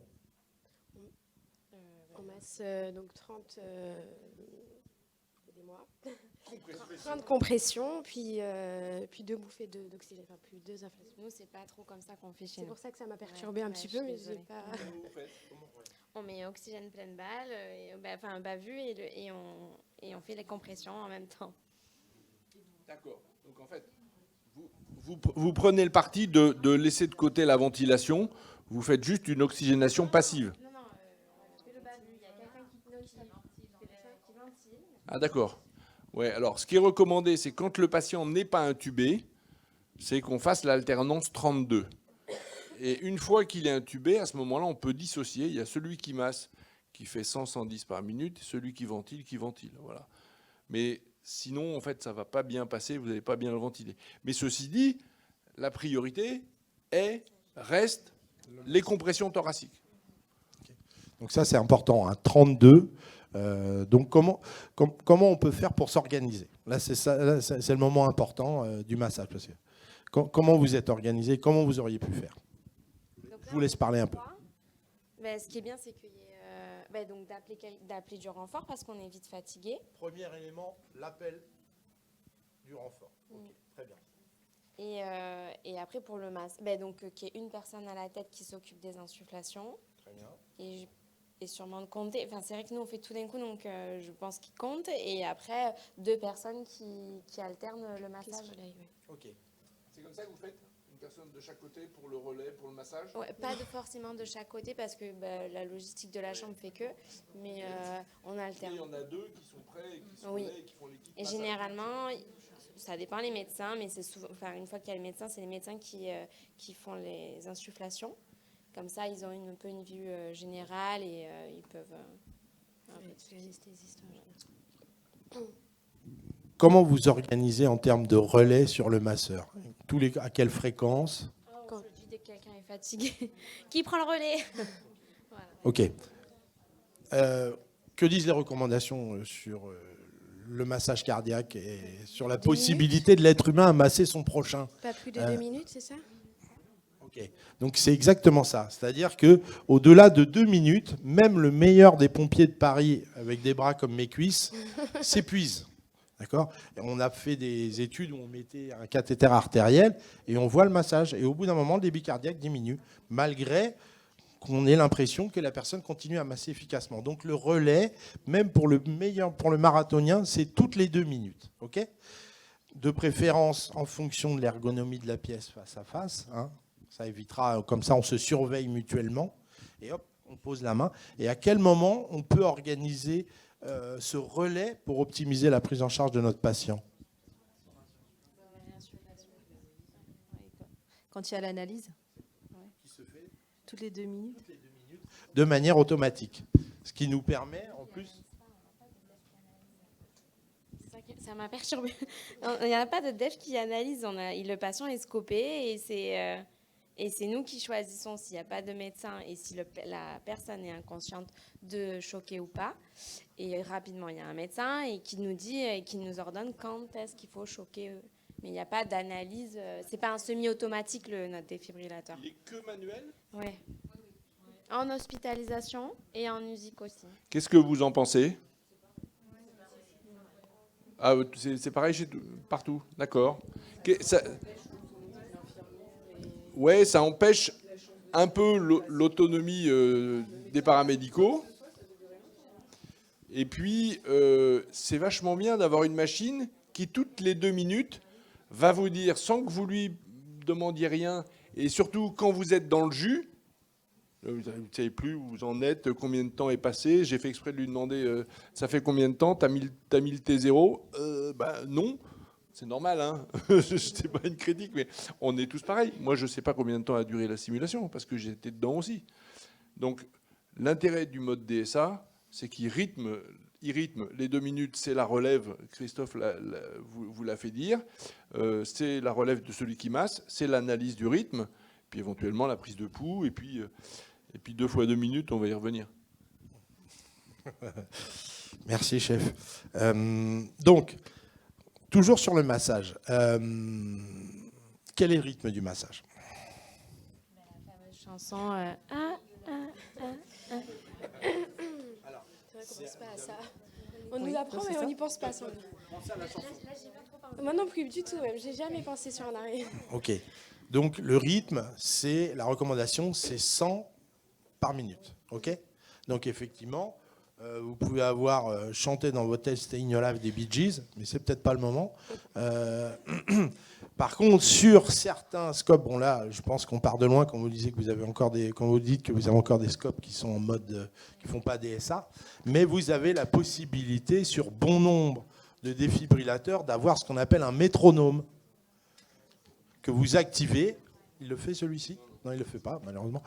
On masse donc 30 aidez-moi. Prendre compression, puis 2 bouffées d'oxygène, enfin plus 2 inflations. Nous, c'est pas trop comme ça qu'on fait chez C'est nous. pour ça que ça m'a perturbé un Ouais, petit je peu, suis mais j'ai désolée. pas. On met oxygène pleine balle, bavure, et on fait les compressions en même temps. D'accord. Donc en fait, vous prenez le parti de laisser de côté la ventilation, vous faites juste une oxygénation passive. Non, on fait le bavure. Il y a quelqu'un qui ventile. Ah d'accord. Ouais, alors ce qui est recommandé, c'est quand le patient n'est pas intubé, c'est qu'on fasse l'alternance 32. Et une fois qu'il est intubé, à ce moment-là, on peut dissocier. Il y a celui qui masse, qui fait 100-110 par minute, et celui qui ventile. Voilà. Mais sinon, en fait, ça ne va pas bien passer, vous n'allez pas bien le ventiler. Mais ceci dit, la priorité reste les compressions thoraciques. Donc ça, c'est important, hein, 32. Donc comment on peut faire pour s'organiser? Là, c'est le moment important du massage. Parce que, comment vous êtes organisé? Comment vous auriez pu faire? Je vous laisse parler un peu. Ce qui est bien, c'est qu'il y ait, donc d'appeler du renfort parce qu'on est vite fatigué. Premier élément, l'appel du renfort. Okay, très bien. Et après, pour le masque, qu'il y ait une personne à la tête qui s'occupe des insufflations. Très bien. Et sûrement de compter. Enfin, c'est vrai que nous, on fait tout d'un coup, donc je pense qu'ils comptent. Et après, 2 personnes qui alternent le massage. Ok. C'est comme ça que vous faites? Une personne de chaque côté pour le relais, pour le massage? Ouais, pas forcément de chaque côté parce que la logistique de la chambre fait que, mais on alterne. Il y en a 2 qui sont prêts et qui sont Oui. là et qui font l'équipe. Et généralement, ça dépend les médecins, mais c'est souvent, une fois qu'il y a le médecin, c'est les médecins qui font les insufflations. Comme ça, ils ont un peu une vue générale et ils peuvent. Comment vous organisez en termes de relais sur le masseur? À quelle fréquence? Quand je dis dès que quelqu'un est fatigué, qui prend le relais? Voilà. Ok. Que disent les recommandations sur le massage cardiaque et sur la possibilité de l'être humain à masser son prochain? Pas plus de 2 minutes, c'est ça? Ok. Donc c'est exactement ça. C'est-à-dire que au-delà de 2 minutes, même le meilleur des pompiers de Paris avec des bras comme mes cuisses s'épuise. D'accord? On a fait des études où on mettait un cathéter artériel et on voit le massage. Et au bout d'un moment, le débit cardiaque diminue, malgré qu'on ait l'impression que la personne continue à masser efficacement. Donc le relais, même pour le marathonien, c'est toutes les 2 minutes. Ok? De préférence en fonction de l'ergonomie de la pièce face à face. Hein. Ça évitera, comme ça on se surveille mutuellement. Et hop, on pose la main. Et à quel moment on peut organiser ce relais pour optimiser la prise en charge de notre patient? Quand il y a l'analyse, Qui se fait toutes les 2 minutes. de manière automatique. Ce qui nous permet en plus... Ça m'a perturbée. Il n'y a pas de dev qui analyse. Le patient est scopé et c'est nous qui choisissons s'il n'y a pas de médecin et si la personne est inconsciente de choquer ou pas. Et rapidement, il y a un médecin et qui nous dit et qui nous ordonne quand est-ce qu'il faut choquer. Mais il n'y a pas d'analyse. C'est pas un semi-automatique, notre défibrillateur. Il est que manuel? Oui. En hospitalisation et en musique aussi. Qu'est-ce que vous en pensez? Ah, c'est pareil partout, d'accord. Ouais, ça empêche un peu l'autonomie des paramédicaux. Et puis, c'est vachement bien d'avoir une machine qui, toutes les 2 minutes, va vous dire, sans que vous lui demandiez rien, et surtout quand vous êtes dans le jus, vous ne savez plus où vous en êtes, combien de temps est passé. J'ai fait exprès de lui demander, ça fait combien de temps? T'as mis le T0? Non, c'est normal, hein. C'est pas une critique, mais on est tous pareils. Moi, je ne sais pas combien de temps a duré la simulation, parce que j'étais dedans aussi. Donc, l'intérêt du mode DSA, c'est qu'il rythme les 2 minutes, c'est la relève, Christophe vous l'a fait dire, c'est la relève de celui qui masse, c'est l'analyse du rythme, puis éventuellement la prise de pouls, et puis 2 fois 2 minutes, on va y revenir. Merci, chef. Donc, toujours sur le massage. Quel est le rythme du massage? La fameuse chanson. C'est vrai qu'on pense pas à ça. On nous Oui, apprend, c'est mais ça. on n'y pense pas. Sans doute. Moi non plus, du tout. Même. J'ai jamais pensé sur un arrêt. Ok. Donc le rythme, c'est la recommandation, c'est 100 par minute. Ok. Donc effectivement, vous pouvez avoir chanté dans votre tête Staying Your Life des Bee Gees, mais c'est peut-être pas le moment. Par contre, sur certains scopes, bon là, je pense qu'on part de loin quand vous disiez que vous avez encore quand vous dites que vous avez encore des scopes qui sont en mode, qui font pas DSA, mais vous avez la possibilité sur bon nombre de défibrillateurs d'avoir ce qu'on appelle un métronome que vous activez. Il le fait celui-ci? Non, il le fait pas, malheureusement.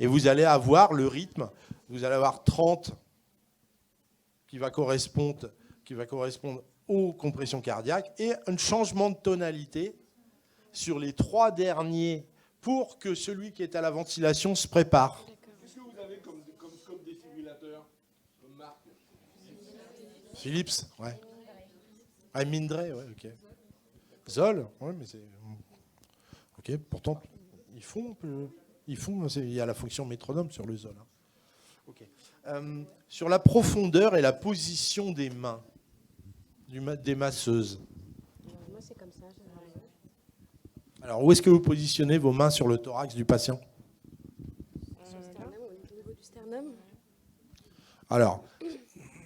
Et vous allez avoir le rythme. Vous allez avoir 30 qui va correspondre aux compressions cardiaques et un changement de tonalité sur les 3 derniers pour que celui qui est à la ventilation se prépare. Qu'est-ce que vous avez comme scope défibrillateur, comme marque? Philips, ouais. Ah, Mindray, ouais, ok. Zoll, ouais, mais c'est... Ok, pourtant, ils font, il y a la fonction métronome sur le Zoll. Hein. Ok. Sur la profondeur et la position des mains, des masseuses. Moi, c'est comme ça. Alors, où est-ce que vous positionnez vos mains sur le thorax du patient? Au niveau du sternum. Alors,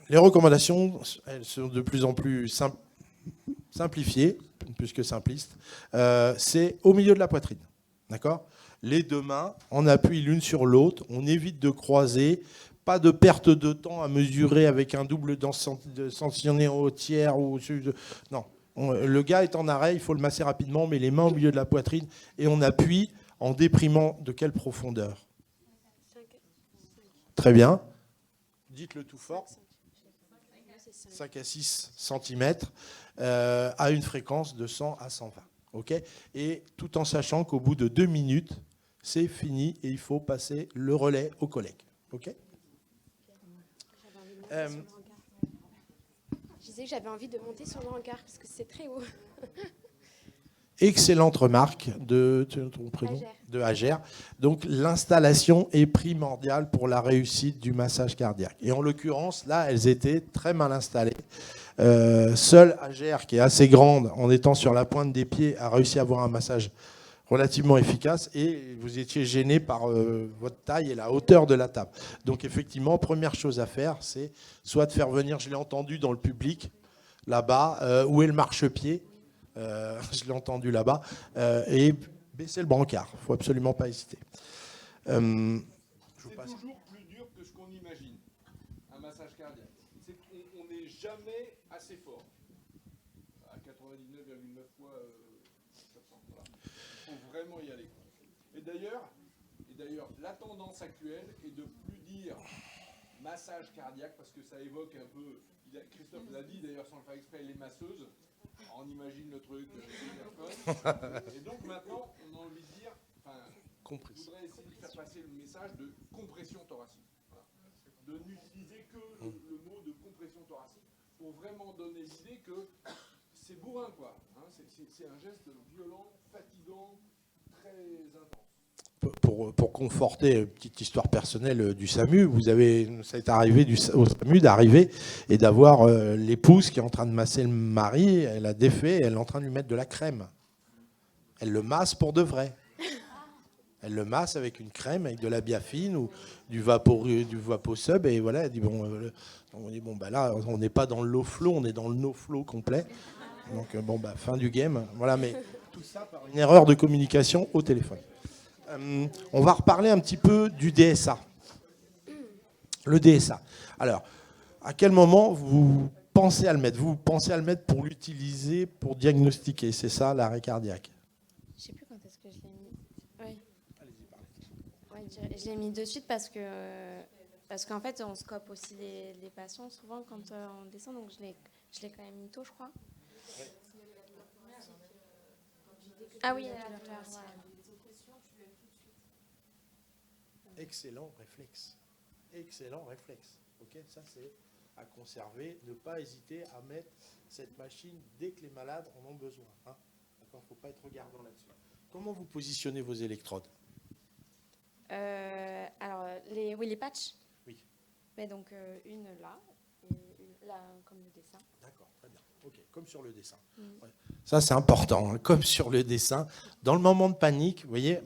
les recommandations, elles sont de plus en plus simplifiées, plus que simplistes. C'est au milieu de la poitrine. D'accord? Les 2 mains en appui l'une sur l'autre. On évite de croiser. Pas de perte de temps à mesurer avec un double densiné au tiers. Non. Le gars est en arrêt, il faut le masser rapidement, mais les mains au milieu de la poitrine et on appuie en déprimant de quelle profondeur? Très bien. Dites-le tout fort. 5 à 6 cm à une fréquence de 100 à 120. Okay, et tout en sachant qu'au bout de 2 minutes, c'est fini et il faut passer le relais aux collègues. Okay. Je disais que j'avais envie de monter sur le rencard parce que c'est très haut. Excellente remarque de ton prénom, de Agère. Donc l'installation est primordiale pour la réussite du massage cardiaque. Et en l'occurrence, là, elles étaient très mal installées. Seule Agère, qui est assez grande, en étant sur la pointe des pieds, a réussi à avoir un massage relativement efficace. Et vous étiez gêné par votre taille et la hauteur de la table. Donc effectivement, première chose à faire, c'est soit de faire venir, je l'ai entendu dans le public, là-bas, où est le marchepied. Je l'ai entendu là-bas, et baisser le brancard. Il ne faut absolument pas hésiter. C'est toujours plus dur que ce qu'on imagine, un massage cardiaque. On n'est jamais assez fort. À 99,9 fois sur 100. Voilà. Il faut vraiment y aller. Et d'ailleurs, la tendance actuelle est de plus dire massage cardiaque, parce que ça évoque un peu, Christophe l'a dit d'ailleurs sans le faire exprès, les masseuses. On imagine le truc, et donc maintenant, on a envie de dire, je voudrais essayer de faire passer le message de compression thoracique. Voilà. De n'utiliser que le mot de compression thoracique pour vraiment donner l'idée que c'est bourrin, quoi. Hein, c'est un geste violent, fatigant, très intense. Pour conforter une petite histoire personnelle du SAMU, ça est arrivé au SAMU d'arriver et d'avoir l'épouse qui est en train de masser le mari, elle a défait, elle est en train de lui mettre de la crème. Elle le masse pour de vrai. Elle le masse avec une crème, avec de la biafine ou du Vaposub, et voilà, elle dit on dit bah là, on n'est pas dans le low flow, on est dans le no flow complet. Donc fin du game. Voilà, mais tout ça par une erreur de communication au téléphone. On va reparler un petit peu du DSA. Le DSA. Alors, à quel moment vous pensez à le mettre? Vous pensez à le mettre pour l'utiliser, pour diagnostiquer, c'est ça, l'arrêt cardiaque? Je ne sais plus quand est-ce que je l'ai mis. Oui. Ouais, je l'ai mis de suite parce qu'en fait, on scope aussi les patients souvent quand on descend, donc je l'ai quand même mis tôt, je crois. Ah oui, voilà. Excellent réflexe. Excellent réflexe. Ok, ça c'est à conserver. Ne pas hésiter à mettre cette machine dès que les malades en ont besoin. Hein. D'accord, il ne faut pas être regardant là-dessus. Comment vous positionnez vos électrodes? Alors, les patchs. Oui. Mais donc une là et une Comme le dessin. D'accord, très bien. Ok, comme sur le dessin. Ouais. Ça, c'est important, hein, comme sur le dessin. Dans le moment de panique, vous voyez,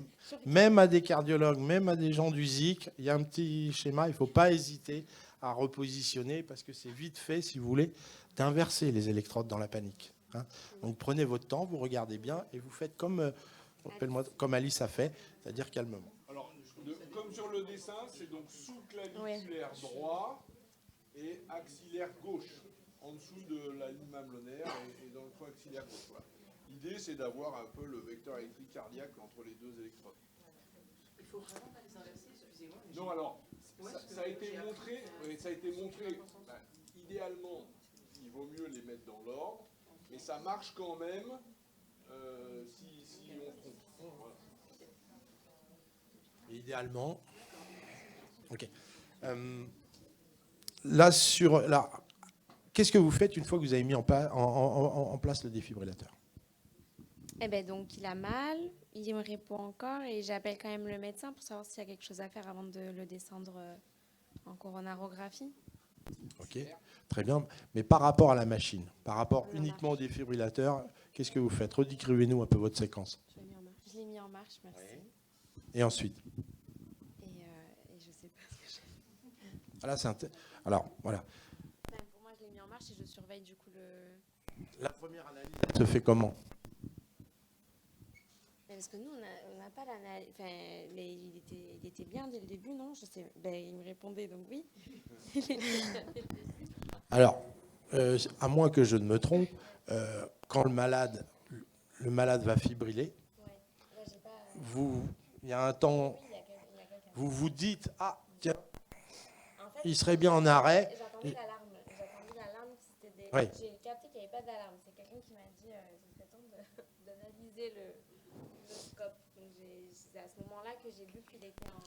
même à des cardiologues, même à des gens du ZIC, il y a un petit schéma, il ne faut pas hésiter à repositionner parce que c'est vite fait, si vous voulez, d'inverser les électrodes dans la panique. Hein. Donc prenez votre temps, vous regardez bien et vous faites comme, comme Alice a fait, c'est-à-dire calmement. Alors, comme sur le dessin, c'est donc sous-claviculaire droit et axillaire gauche, en dessous de la ligne mamelonnaire et dans le coin axillaire gauche. Voilà. L'idée, c'est d'avoir un peu le vecteur électrique cardiaque entre les deux électrodes. Il faut vraiment pas les inverser, excusez-moi. Non, alors, ça a été montré, idéalement, il vaut mieux les mettre dans l'ordre, mais ça marche quand même si on trompe. Voilà. Idéalement. Ok. Là, qu'est-ce que vous faites une fois que vous avez mis en place le défibrillateur? Eh ben donc il a mal, il me répond encore et j'appelle quand même le médecin pour savoir s'il y a quelque chose à faire avant de le descendre en coronarographie. Ok, très bien. Mais par rapport à la machine, par rapport uniquement au défibrillateur, qu'est-ce que vous faites? Redécrivez-nous un peu votre séquence. Je l'ai mis en marche, merci. Ouais. Et ensuite? Et je sais pas ce que j'ai. Alors, voilà. Enfin, pour moi, je l'ai mis en marche et je surveille du coup le... La première analyse se fait comment? Parce que nous, on n'a pas l'analyse. Enfin, il était bien dès le début, non? Je sais. Ben, il me répondait, donc oui. Alors, à moins que je ne me trompe, quand le malade va fibriller, il y a un temps, vous vous dites, ah, tiens, En fait, il serait bien en arrêt. J'attendais l'alarme. Oui. J'ai capté qu'il n'y avait pas d'alarme. C'est quelqu'un qui m'a dit ce serait temps d'analyser le scope. Donc c'est à ce moment-là que j'ai vu qu'il était en...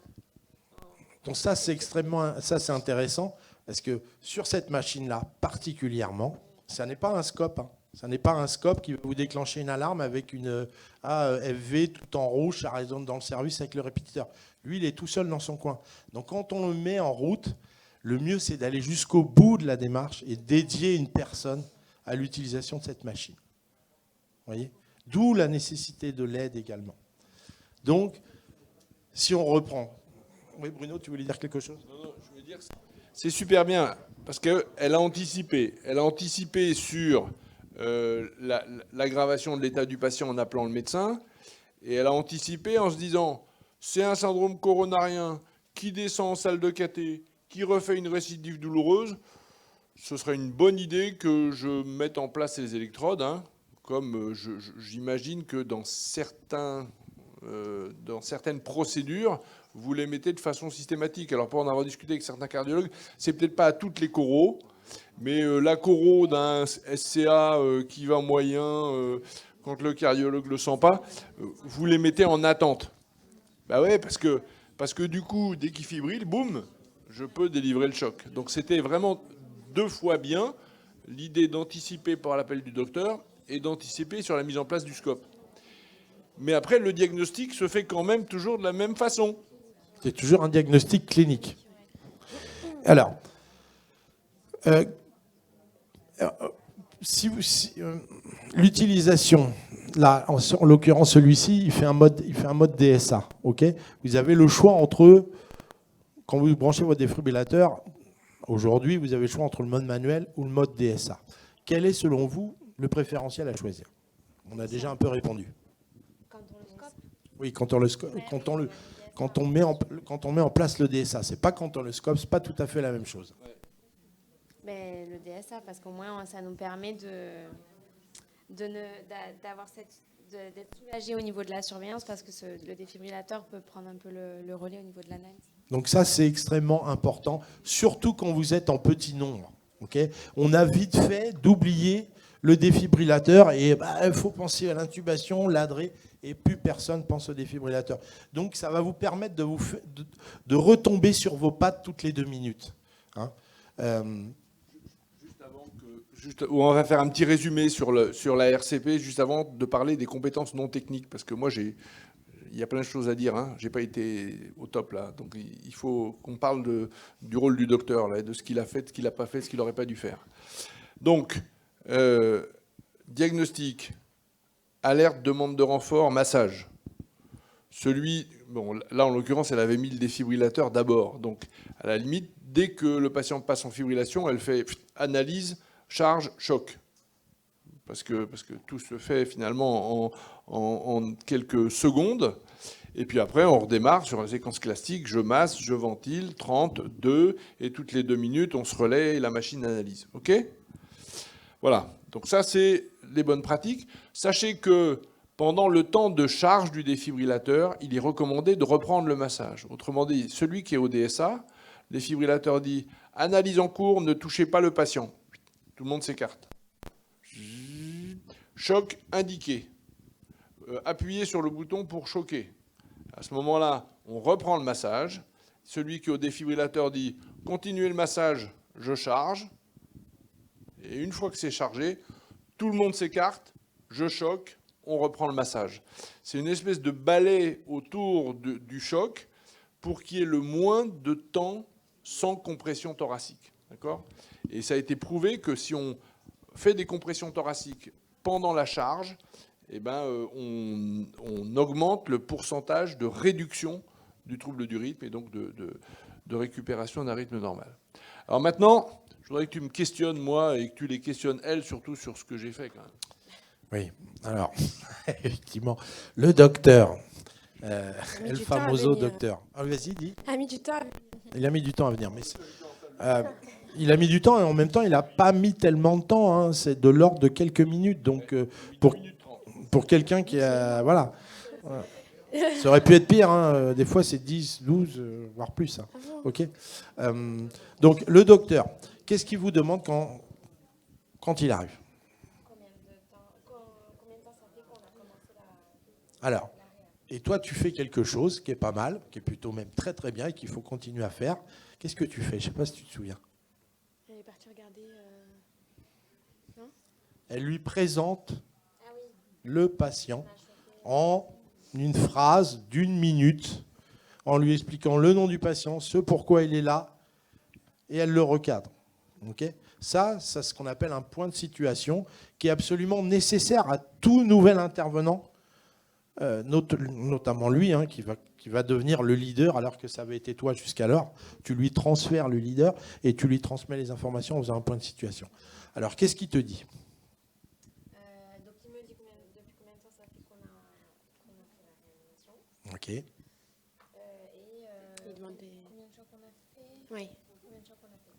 Donc ça, c'est intéressant, parce que sur cette machine-là, particulièrement, ça n'est pas un scope. Hein. Ça n'est pas un scope qui va vous déclencher une alarme avec une AFV tout en rouge, ça résonne dans le service avec le répétiteur. Lui, il est tout seul dans son coin. Donc quand on le met en route, le mieux, c'est d'aller jusqu'au bout de la démarche et dédier une personne à l'utilisation de cette machine. Vous voyez ? D'où la nécessité de l'aide également. Donc, si on reprend... Oui, Bruno, tu voulais dire quelque chose ? Non, je veux dire, c'est super bien, parce qu'elle a anticipé. Elle a anticipé sur l'aggravation de l'état du patient en appelant le médecin, et elle a anticipé en se disant, c'est un syndrome coronarien qui descend en salle de cathé, qui refait une récidive douloureuse, ce serait une bonne idée que je mette en place les électrodes, hein, comme j'imagine que dans certaines procédures, vous les mettez de façon systématique. Alors pour en avoir discuté avec certains cardiologues, c'est peut-être pas à toutes les coros, mais la coro d'un SCA qui va moyen, quand le cardiologue le sent pas, vous les mettez en attente. Bah ouais, parce que du coup, dès qu'il fibrille, boum, je peux délivrer le choc. Donc c'était vraiment 2 fois bien l'idée d'anticiper par l'appel du docteur et d'anticiper sur la mise en place du scope. Mais après, le diagnostic se fait quand même toujours de la même façon. C'est toujours un diagnostic clinique. Alors, l'utilisation, là, en l'occurrence celui-ci, il fait un mode DSA. Okay, vous avez le choix entre, quand vous branchez votre défibrillateur, aujourd'hui, vous avez le choix entre le mode manuel ou le mode DSA. Quel est, selon vous, le préférentiel à choisir? On a déjà un peu répondu. Quand on le scope. Oui, quand on met en place le DSA, c'est pas quand on le scope, c'est pas tout à fait la même chose. Mais le DSA, parce qu'au moins ça nous permet d'être soulagé au niveau de la surveillance, parce que le défibrillateur peut prendre un peu le relais au niveau de l'analyse. Donc ça, c'est extrêmement important, surtout quand vous êtes en petit nombre. Okay, on a vite fait d'oublier le défibrillateur et il faut penser à l'intubation, l'adré, et plus personne pense au défibrillateur. Donc ça va vous permettre de retomber sur vos pattes toutes les 2 minutes. Hein. On va faire un petit résumé sur la RCP, juste avant de parler des compétences non techniques, parce que moi j'ai il y a plein de choses à dire. Hein. J'ai pas été au top là. Donc il faut qu'on parle du rôle du docteur, là, de ce qu'il a fait, de ce qu'il n'a pas fait, de ce qu'il n'aurait pas dû faire. Donc, diagnostic, alerte, demande de renfort, massage. Bon, là en l'occurrence, elle avait mis le défibrillateur d'abord. Donc, à la limite, dès que le patient passe en fibrillation, elle fait analyse, charge, choc. Parce que tout se fait finalement en quelques secondes. Et puis après, on redémarre sur la séquence classique. Je masse, je ventile, 30, 2, et toutes les 2 minutes, on se relaie et la machine analyse. OK ? Voilà. Donc ça, c'est les bonnes pratiques. Sachez que pendant le temps de charge du défibrillateur, il est recommandé de reprendre le massage. Autrement dit, celui qui est au DSA, le défibrillateur dit « Analyse en cours, ne touchez pas le patient ». Tout le monde s'écarte. Choc indiqué. Appuyez sur le bouton pour choquer. À ce moment-là, on reprend le massage. Celui qui est au défibrillateur dit « Continuez le massage, je charge ». Et une fois que c'est chargé, tout le monde s'écarte, je choque, on reprend le massage. C'est une espèce de balai autour du choc pour qu'il y ait le moins de temps sans compression thoracique. D'accord ? Et ça a été prouvé que si on fait des compressions thoraciques pendant la charge, eh ben, on augmente le pourcentage de réduction du trouble du rythme et donc de récupération d'un rythme normal. Alors maintenant, je voudrais que tu me questionnes, moi, et que tu les questionnes, elles, surtout sur ce que j'ai fait quand même. Oui, alors, effectivement, le docteur, El Famoso docteur. Ah, vas-y, dis. A mis du temps à venir. Il a mis du temps à venir, mais il a mis du temps et en même temps, il n'a pas mis tellement de temps. Hein, c'est de l'ordre de quelques minutes. Donc, pour quelqu'un qui a... Voilà. Ça aurait pu être pire. Hein, des fois, c'est 10, 12, voire plus. Hein. OK. Donc, le docteur, qu'est-ce qu'il vous demande quand il arrive ? Alors, et toi, tu fais quelque chose qui est pas mal, qui est plutôt même très très bien et qu'il faut continuer à faire. Qu'est-ce que tu fais ? Je ne sais pas si tu te souviens. Elle est partie regarder. Non ? Elle lui présente le patient en une phrase d'1 minute, en lui expliquant le nom du patient, ce pourquoi il est là, et elle le recadre. Okay ? Ça, c'est ce qu'on appelle un point de situation qui est absolument nécessaire à tout nouvel intervenant. Notamment lui, hein, qui va devenir le leader, alors que ça avait été toi jusqu'alors. Tu lui transfères le leader et tu lui transmets les informations en faisant un point de situation. Alors, qu'est-ce qu'il te dit ? Donc, il me dit depuis combien de temps ça fait qu'on a fait la réanimation. OK. Et Il demande combien de chocs on a fait. Oui. Combien de chocs on a fait.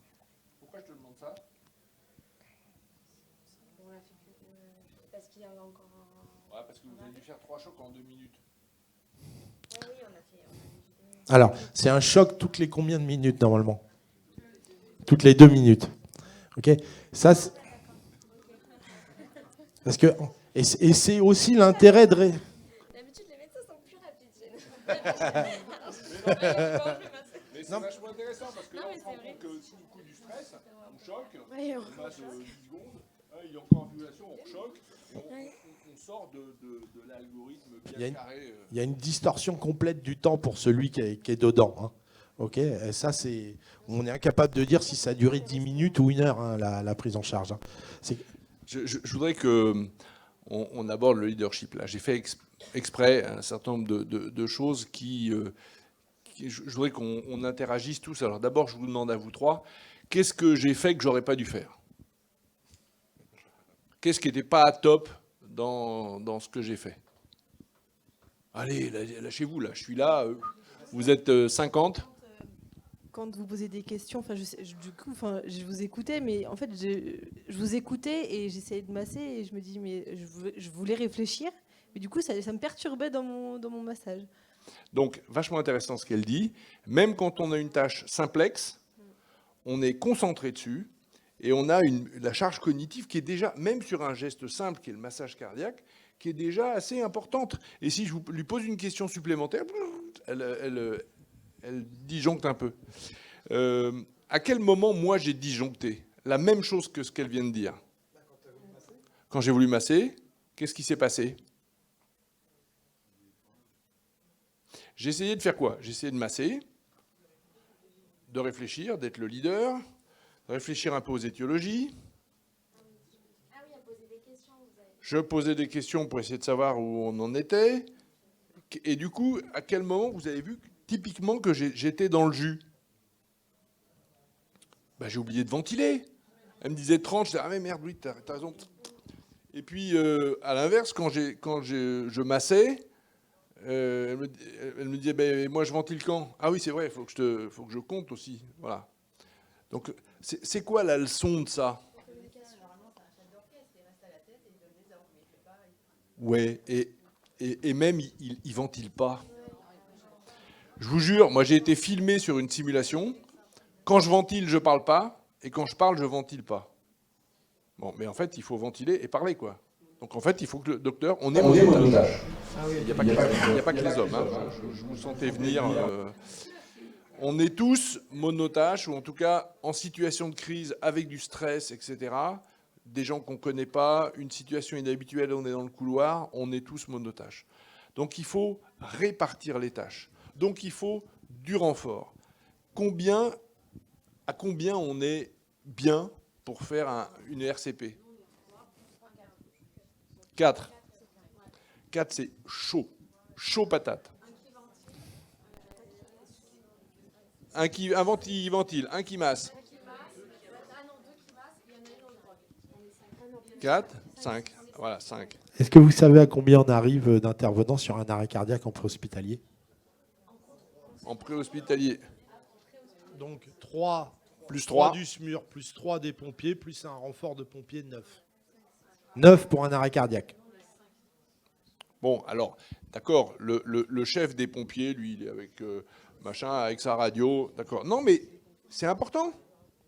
Pourquoi je te demande ça ? On a fait parce qu'il y en a encore. Ouais, parce que vous avez dû faire 3 chocs en 2 minutes. Oui, on a fait. Alors, c'est un choc toutes les combien de minutes, normalement ? Toutes les 2 minutes. OK ? Ça, parce que... Et c'est aussi l'intérêt de... D'habitude, les médecins sont plus rapides chez nous. Mais c'est vachement intéressant parce que là, on se rend compte que sous le coup du stress, on choque, on passe 10 secondes, il y a encore une violation, on choque, on sort de l'algorithme bien carré. Il y a une distorsion complète du temps pour celui qui est dedans. Hein. Ok, et ça, on est incapable de dire si ça a duré 10 minutes ou 1 heure, hein, la prise en charge. Hein. Je voudrais qu'on aborde le leadership. Là, j'ai fait exprès un certain nombre de choses qui je voudrais qu'on interagisse tous. Alors d'abord, je vous demande à vous trois, qu'est-ce que j'ai fait que j'aurais pas dû faire ? Qu'est-ce qui n'était pas à top dans ce que j'ai fait ? Allez, lâchez-vous, là. Je suis là. Vous êtes 50. Quand vous posez des questions, je vous écoutais, mais en fait, je vous écoutais et j'essayais de masser et je me dis, mais je voulais réfléchir, mais du coup, ça me perturbait dans mon massage. Donc, vachement intéressant ce qu'elle dit. Même quand on a une tâche simplexe, on est concentré dessus et on a la charge cognitive qui est déjà, même sur un geste simple qui est le massage cardiaque, qui est déjà assez importante. Et si je lui pose une question supplémentaire, elle disjoncte un peu. À quel moment, moi, j'ai disjoncté ? La même chose que ce qu'elle vient de dire. Quand j'ai voulu masser, qu'est-ce qui s'est passé ? J'ai essayé de faire quoi? J'ai essayé de masser, de réfléchir, d'être le leader, de réfléchir un peu aux étiologies. Je posais des questions pour essayer de savoir où on en était. Et du coup, à quel moment vous avez vu typiquement que j'étais dans le jus? Ben, j'ai oublié de ventiler. Elle me disait 30, je disais, ah mais merde, oui, t'as raison. Et puis, à l'inverse, quand je massais, elle me disait, ben, moi je ventile quand? Ah oui, c'est vrai, il faut que je compte aussi. Voilà. Donc, c'est quoi la leçon de ça? Ouais, et même, il ventile pas. Je vous jure, moi j'ai été filmé sur une simulation. Quand je ventile, je parle pas, et quand je parle, je ventile pas. Bon, mais en fait, il faut ventiler et parler, quoi. Donc en fait, il faut que le docteur, on est monotage. Il n'y a pas que les hommes, hein. Je vous sentais venir. On est tous monotaches, ou en tout cas en situation de crise avec du stress, etc. Des gens qu'on ne connaît pas, une situation inhabituelle, on est dans le couloir, on est tous monotaches. Donc il faut répartir les tâches. Donc il faut du renfort. À combien on est bien pour faire une RCP? 4. 4, c'est chaud. Chaud patate. Un qui ventile, un qui masse. 4, 5. Voilà, 5. Est-ce que vous savez à combien on arrive d'intervenants sur un arrêt cardiaque en préhospitalier? En préhospitalier. Donc 3 Plus 3 du SMUR, plus 3 des pompiers, plus un renfort de pompiers 9. 9 pour un arrêt cardiaque. Bon, alors, d'accord, le chef des pompiers, lui, il est avec avec sa radio, d'accord. Non, mais c'est important.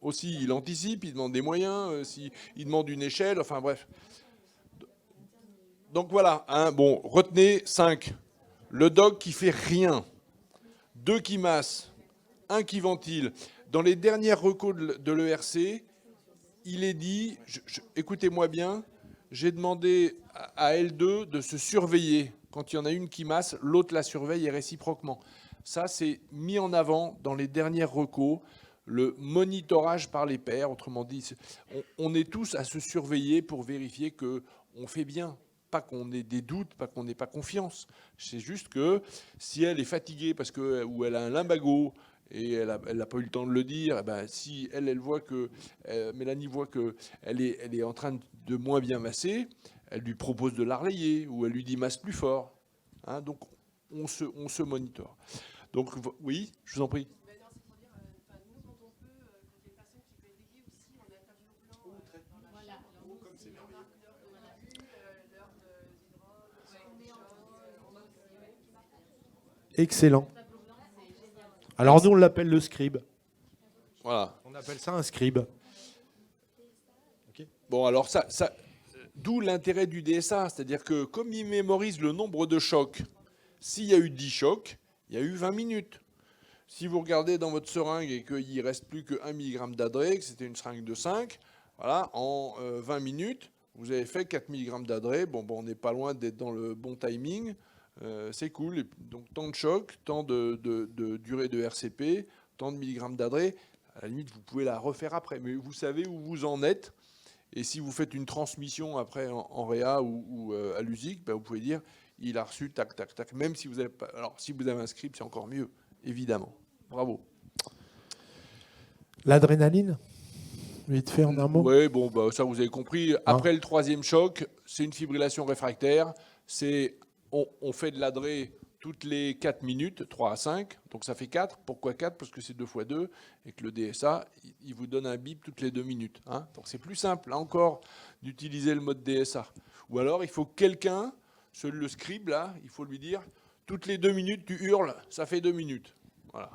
Aussi, il anticipe, il demande des moyens, il demande une échelle, enfin bref. Donc voilà, bon, retenez 5. Le doc qui fait rien, 2 qui massent, 1 qui ventile. Dans les dernières recos de l'ERC, il est dit, écoutez-moi bien, j'ai demandé à L2 de se surveiller. Quand il y en a une qui masse, l'autre la surveille et réciproquement. Ça, c'est mis en avant dans les dernières recos, le monitorage par les pairs. Autrement dit, on est tous à se surveiller pour vérifier qu'on fait bien. Pas qu'on ait des doutes, pas qu'on n'ait pas confiance. C'est juste que si elle est fatiguée ou elle a un lumbago, et elle n'a pas eu le temps de le dire, eh ben, si elle voit que, Mélanie voit qu'elle est en train de moins bien masser, elle lui propose de la relayer, ou elle lui dit masse plus fort. Hein, donc on se monitore. Donc oui, je vous en prie. Excellent. Alors nous, on l'appelle le scribe. Voilà. On appelle ça un scribe. Okay. Bon, alors d'où l'intérêt du DSA, c'est-à-dire que comme il mémorise le nombre de chocs, s'il y a eu 10 chocs, il y a eu 20 minutes. Si vous regardez dans votre seringue et qu'il ne reste plus que 1 mg d'adré, que c'était une seringue de 5, voilà, en 20 minutes, vous avez fait 4 mg d'adré. Bon, on n'est pas loin d'être dans le bon timing. C'est cool. Et donc, tant de chocs, tant de durée de RCP, tant de milligrammes d'adré. À la limite, vous pouvez la refaire après. Mais vous savez où vous en êtes. Et si vous faites une transmission après en réa ou à l'USIC, ben vous pouvez dire il a reçu tac, tac, tac. Même si vous avez pas. Alors, si vous avez un script, c'est encore mieux, évidemment. Bravo. L'adrénaline, vite fait en un mot. Oui, bon, bah, ça vous avez compris. Après le 3e choc, c'est une fibrillation réfractaire. On fait de l'adré toutes les 4 minutes, 3 à 5, donc ça fait 4. Pourquoi 4? Parce que c'est 2 x 2, et que le DSA, il vous donne un bip toutes les 2 minutes. Hein. Donc c'est plus simple, là encore, d'utiliser le mode DSA. Ou alors, il faut quelqu'un, le scribe, là, il faut lui dire, toutes les 2 minutes, tu hurles, ça fait 2 minutes. Voilà.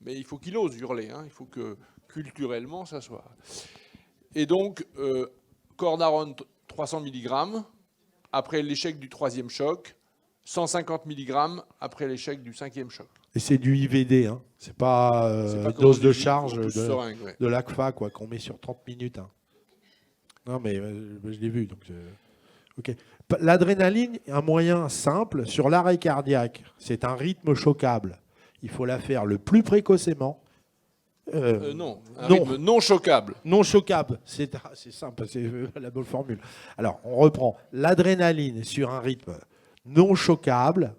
Mais il faut qu'il ose hurler, hein. Il faut que culturellement, ça soit... Et donc, Cordaron, 300 mg, après l'échec du 3e choc, 150 mg après l'échec du 5e choc. Et c'est du IVD, hein. C'est pas dose de charge de l'ACFA qu'on met sur 30 minutes. Hein. Non, mais je l'ai vu. Donc Ok. L'adrénaline, un moyen simple sur l'arrêt cardiaque, c'est un rythme choquable. Il faut la faire le plus précocement. Non, un non. rythme non choquable. Non choquable, c'est simple, c'est la bonne formule. Alors, on reprend. L'adrénaline sur un rythme non choquable,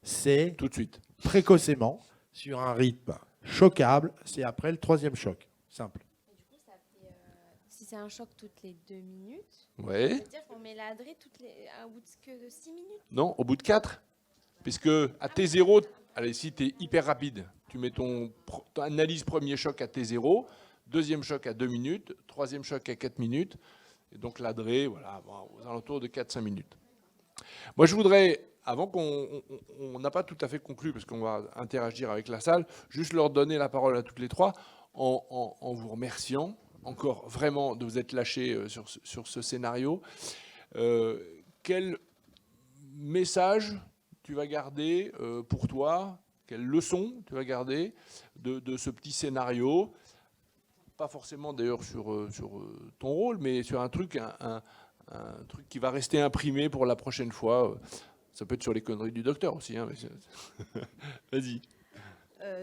c'est Tout de suite. précocement. Sur un rythme choquable, c'est après le troisième choc. Simple. Et du coup, ça fait, si c'est un choc toutes les 2 minutes, Ouais. ça veut dire qu'on met l'adré au bout de 6 minutes. Non, au bout de 4. Puisque à T0, allez, si tu es hyper rapide, tu mets ton analyse premier choc à T0, deuxième choc à 2 minutes, troisième choc à 4 minutes, et donc l'adré, voilà, aux alentours de 4-5 minutes. Moi, je voudrais, avant on n'a pas tout à fait conclu, parce qu'on va interagir avec la salle, juste leur donner la parole à toutes les trois, en vous remerciant encore vraiment de vous être lâchés sur ce scénario. Quel message tu vas garder pour toi? Quelle leçon tu vas garder de ce petit scénario? Pas forcément d'ailleurs sur ton rôle, mais sur un truc qui va rester imprimé pour la prochaine fois. Ça peut être sur les conneries du docteur aussi. Hein, vas-y.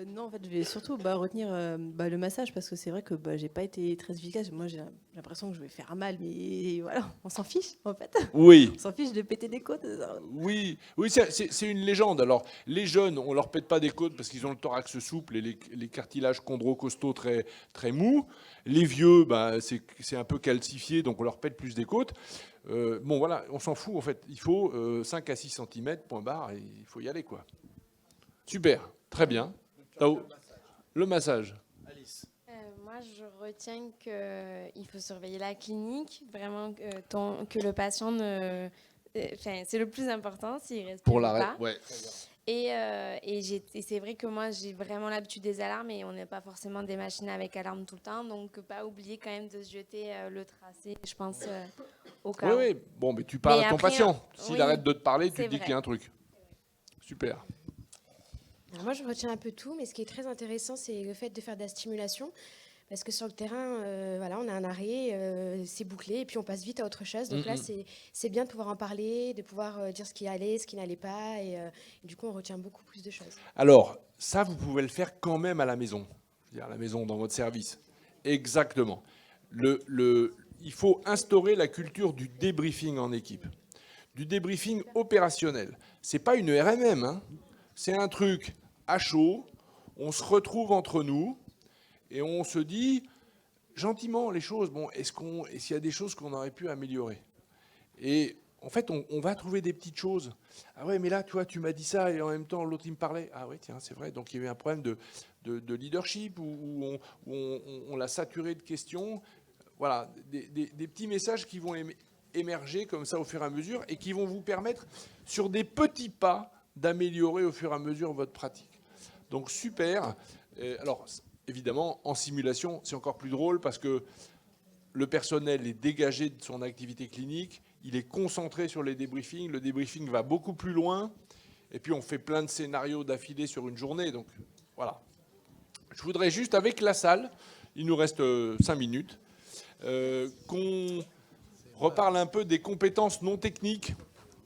Non, en fait, je vais surtout retenir le massage parce que c'est vrai que j'ai pas été très efficace. Moi, j'ai l'impression que je vais faire mal, mais voilà, on s'en fiche en fait. Oui. On s'en fiche de péter des côtes. Oui, c'est une légende. Alors, les jeunes, on leur pète pas des côtes parce qu'ils ont le thorax souple et les cartilages chondro-costaux très, très mous. Les vieux, c'est un peu calcifié, donc on leur pète plus des côtes. Bon, voilà, on s'en fout en fait. Il faut 5 à 6 cm, point barre, et il faut y aller, quoi. Super, très bien. Le massage. Alice. Moi, je retiens qu'il faut surveiller la clinique, vraiment que le patient ne... c'est le plus important, s'il respire Pour ou l'arrêt, pas. ouais. Et c'est vrai que moi, j'ai vraiment l'habitude des alarmes et on n'est pas forcément des machines avec alarme tout le temps. Donc, pas oublier quand même de se jeter le tracé, je pense, au cas où. Oui. Bon, mais tu parles Mais à ton après, patient. S'il oui, arrête de te parler, tu c'est te dis vrai. qu'il y a un truc. Super. Alors moi, je retiens un peu tout, mais ce qui est très intéressant, c'est le fait de faire de la stimulation. Parce que sur le terrain, on a un arrêt, c'est bouclé, et puis on passe vite à autre chose. Donc là, c'est bien de pouvoir en parler, de pouvoir dire ce qui allait, ce qui n'allait pas. Et du coup, on retient beaucoup plus de choses. Alors, ça, vous pouvez le faire quand même à la maison. Je veux dire, à la maison, dans votre service. Exactement. Il faut instaurer la culture du débriefing en équipe. Du débriefing opérationnel. Ce n'est pas une RMM, hein. C'est un truc à chaud. On se retrouve entre nous et on se dit gentiment les choses. Bon, est-ce qu'il y a des choses qu'on aurait pu améliorer? Et en fait, on va trouver des petites choses. Ah ouais, mais là, tu m'as dit ça et en même temps, l'autre, il me parlait. Ah ouais, tiens, c'est vrai. Donc, il y a eu un problème de leadership où on l'a saturé de questions. Voilà, des petits messages qui vont émerger comme ça au fur et à mesure et qui vont vous permettre, sur des petits pas, d'améliorer au fur et à mesure votre pratique. Donc, super. Alors, évidemment, en simulation, c'est encore plus drôle parce que le personnel est dégagé de son activité clinique, il est concentré sur les débriefings, le débriefing va beaucoup plus loin, et puis on fait plein de scénarios d'affilée sur une journée. Donc voilà. Je voudrais juste, avec la salle, il nous reste 5 minutes, qu'on reparle un peu des compétences non techniques,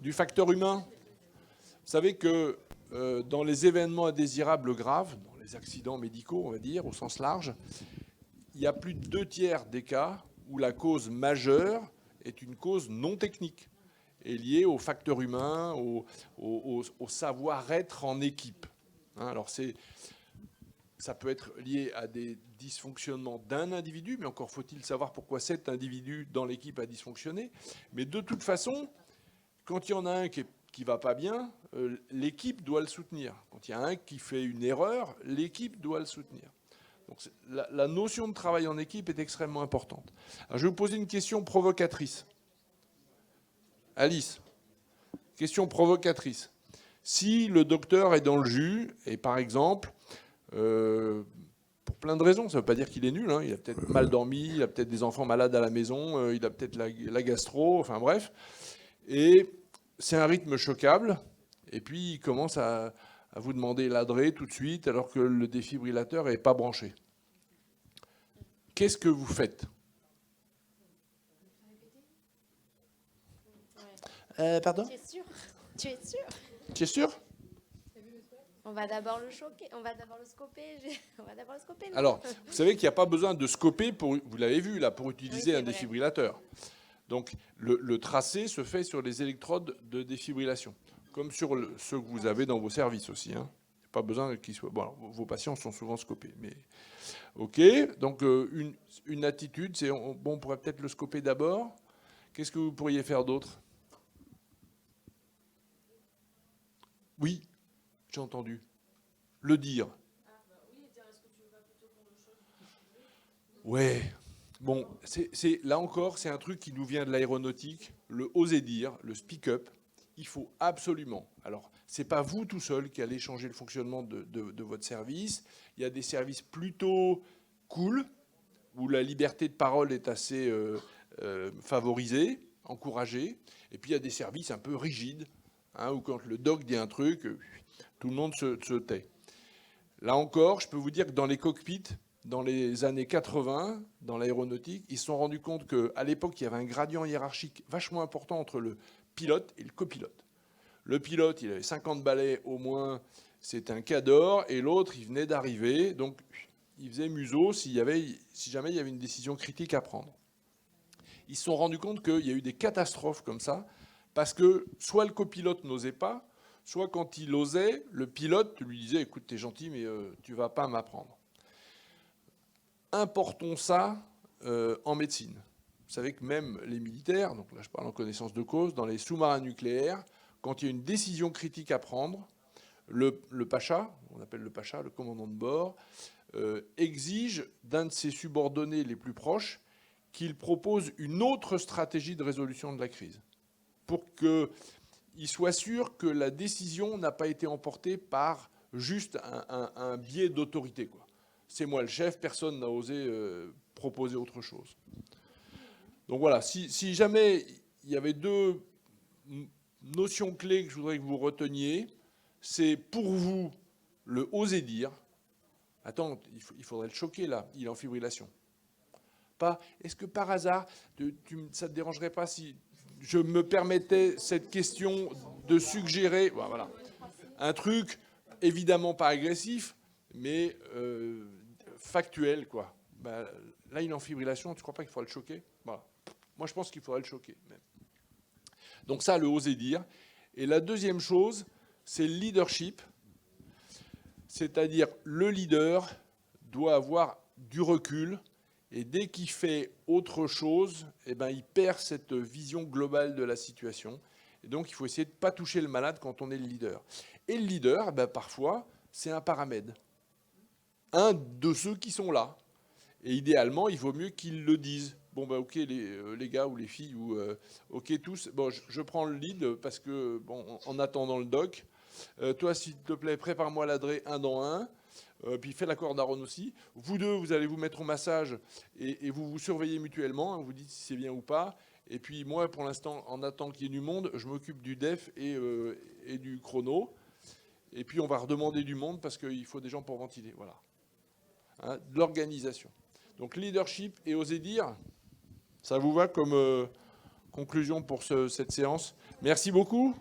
du facteur humain. Vous savez que dans les événements indésirables graves, dans les accidents médicaux, on va dire, au sens large, il y a plus de 2/3 des cas où la cause majeure est une cause non technique et liée au facteur humain, au savoir-être en équipe. Hein, alors ça peut être lié à des dysfonctionnements d'un individu, mais encore faut-il savoir pourquoi cet individu dans l'équipe a dysfonctionné. Mais de toute façon, quand il y en a un qui ne va pas bien, l'équipe doit le soutenir. Quand il y a un qui fait une erreur, l'équipe doit le soutenir. Donc la notion de travail en équipe est extrêmement importante. Alors, je vais vous poser une question provocatrice. Alice, question provocatrice. Si le docteur est dans le jus, et par exemple, pour plein de raisons, ça ne veut pas dire qu'il est nul, hein, il a peut-être mal dormi, il a peut-être des enfants malades à la maison, il a peut-être la gastro, enfin bref, et c'est un rythme choquable, et puis il commence à vous demander l'adré tout de suite alors que le défibrillateur n'est pas branché. Qu'est-ce que vous faites? Pardon? Tu es sûr? Tu es sûr? Tu es sûr? On va d'abord le choquer, on va d'abord le scoper. On va d'abord le scoper. Non Alors, vous savez qu'il n'y a pas besoin de scoper, vous l'avez vu là, pour utiliser c'est un vrai. défibrillateur. Donc, le tracé se fait sur les électrodes de défibrillation, comme sur ceux que vous avez dans vos services aussi. Hein. Il n'y a pas besoin qu'ils soient... Bon, alors, vos patients sont souvent scopés. Mais... OK, donc une attitude, c'est... Bon, on pourrait peut-être le scoper d'abord. Qu'est-ce que vous pourriez faire d'autre? Oui, j'ai entendu. Le dire. Ouais. Bon, là encore, c'est un truc qui nous vient de l'aéronautique, le oser dire, le speak up. Il faut absolument. Alors, c'est pas vous tout seul qui allez changer le fonctionnement de votre service. Il y a des services plutôt cool, où la liberté de parole est assez favorisée, encouragée. Et puis, il y a des services un peu rigides, hein, où quand le doc dit un truc, tout le monde se tait. Là encore, je peux vous dire que dans les cockpits, dans les années 80, dans l'aéronautique, ils se sont rendus compte qu'à l'époque, il y avait un gradient hiérarchique vachement important entre le pilote et le copilote. Le pilote, il avait 50 balais au moins, c'est un cador, et l'autre, il venait d'arriver, donc il faisait museau si jamais il y avait une décision critique à prendre. Ils se sont rendus compte qu'il y a eu des catastrophes comme ça, parce que soit le copilote n'osait pas, soit quand il osait, le pilote lui disait « Écoute, t'es gentil, mais tu ne vas pas m'apprendre ». Importons ça en médecine. Vous savez que même les militaires, donc là je parle en connaissance de cause, dans les sous-marins nucléaires, quand il y a une décision critique à prendre, le pacha, on appelle le pacha, le commandant de bord, exige d'un de ses subordonnés les plus proches qu'il propose une autre stratégie de résolution de la crise, pour qu'il soit sûr que la décision n'a pas été emportée par juste un biais d'autorité, quoi. C'est moi le chef, personne n'a osé proposer autre chose. Donc voilà, si jamais il y avait deux notions clés que je voudrais que vous reteniez, c'est pour vous le oser dire. Attends, il faudrait le choquer là, il est en fibrillation. Pas, est-ce que par hasard, ça ne te dérangerait pas si je me permettais cette question de suggérer, voilà, un truc évidemment pas agressif, mais factuel, quoi. Ben, là, il est en fibrillation, tu ne crois pas qu'il faudrait le choquer? Voilà. Moi, je pense qu'il faudrait le choquer. Même. Donc ça, le oser dire. Et la deuxième chose, c'est le leadership. C'est-à-dire, le leader doit avoir du recul, et dès qu'il fait autre chose, eh ben, il perd cette vision globale de la situation. Et donc, il faut essayer de ne pas toucher le malade quand on est le leader. Et le leader, ben, parfois, c'est un paramède. Un de ceux qui sont là. Et idéalement, il vaut mieux qu'ils le disent. Bon, ben, ok, les gars ou les filles, ou ok, tous, bon, je prends le lead parce que, bon, en attendant le doc, toi, s'il te plaît, prépare-moi l'adré un dans un, puis fais la corde à Ron aussi. Vous deux, vous allez vous mettre au massage et vous vous surveillez mutuellement, vous dites si c'est bien ou pas. Et puis moi, pour l'instant, en attendant qu'il y ait du monde, je m'occupe du def et du chrono. Et puis on va redemander du monde parce qu'il faut des gens pour ventiler. Voilà. Hein, de l'organisation. Donc leadership et oser dire, ça vous va comme conclusion pour cette séance? Merci beaucoup.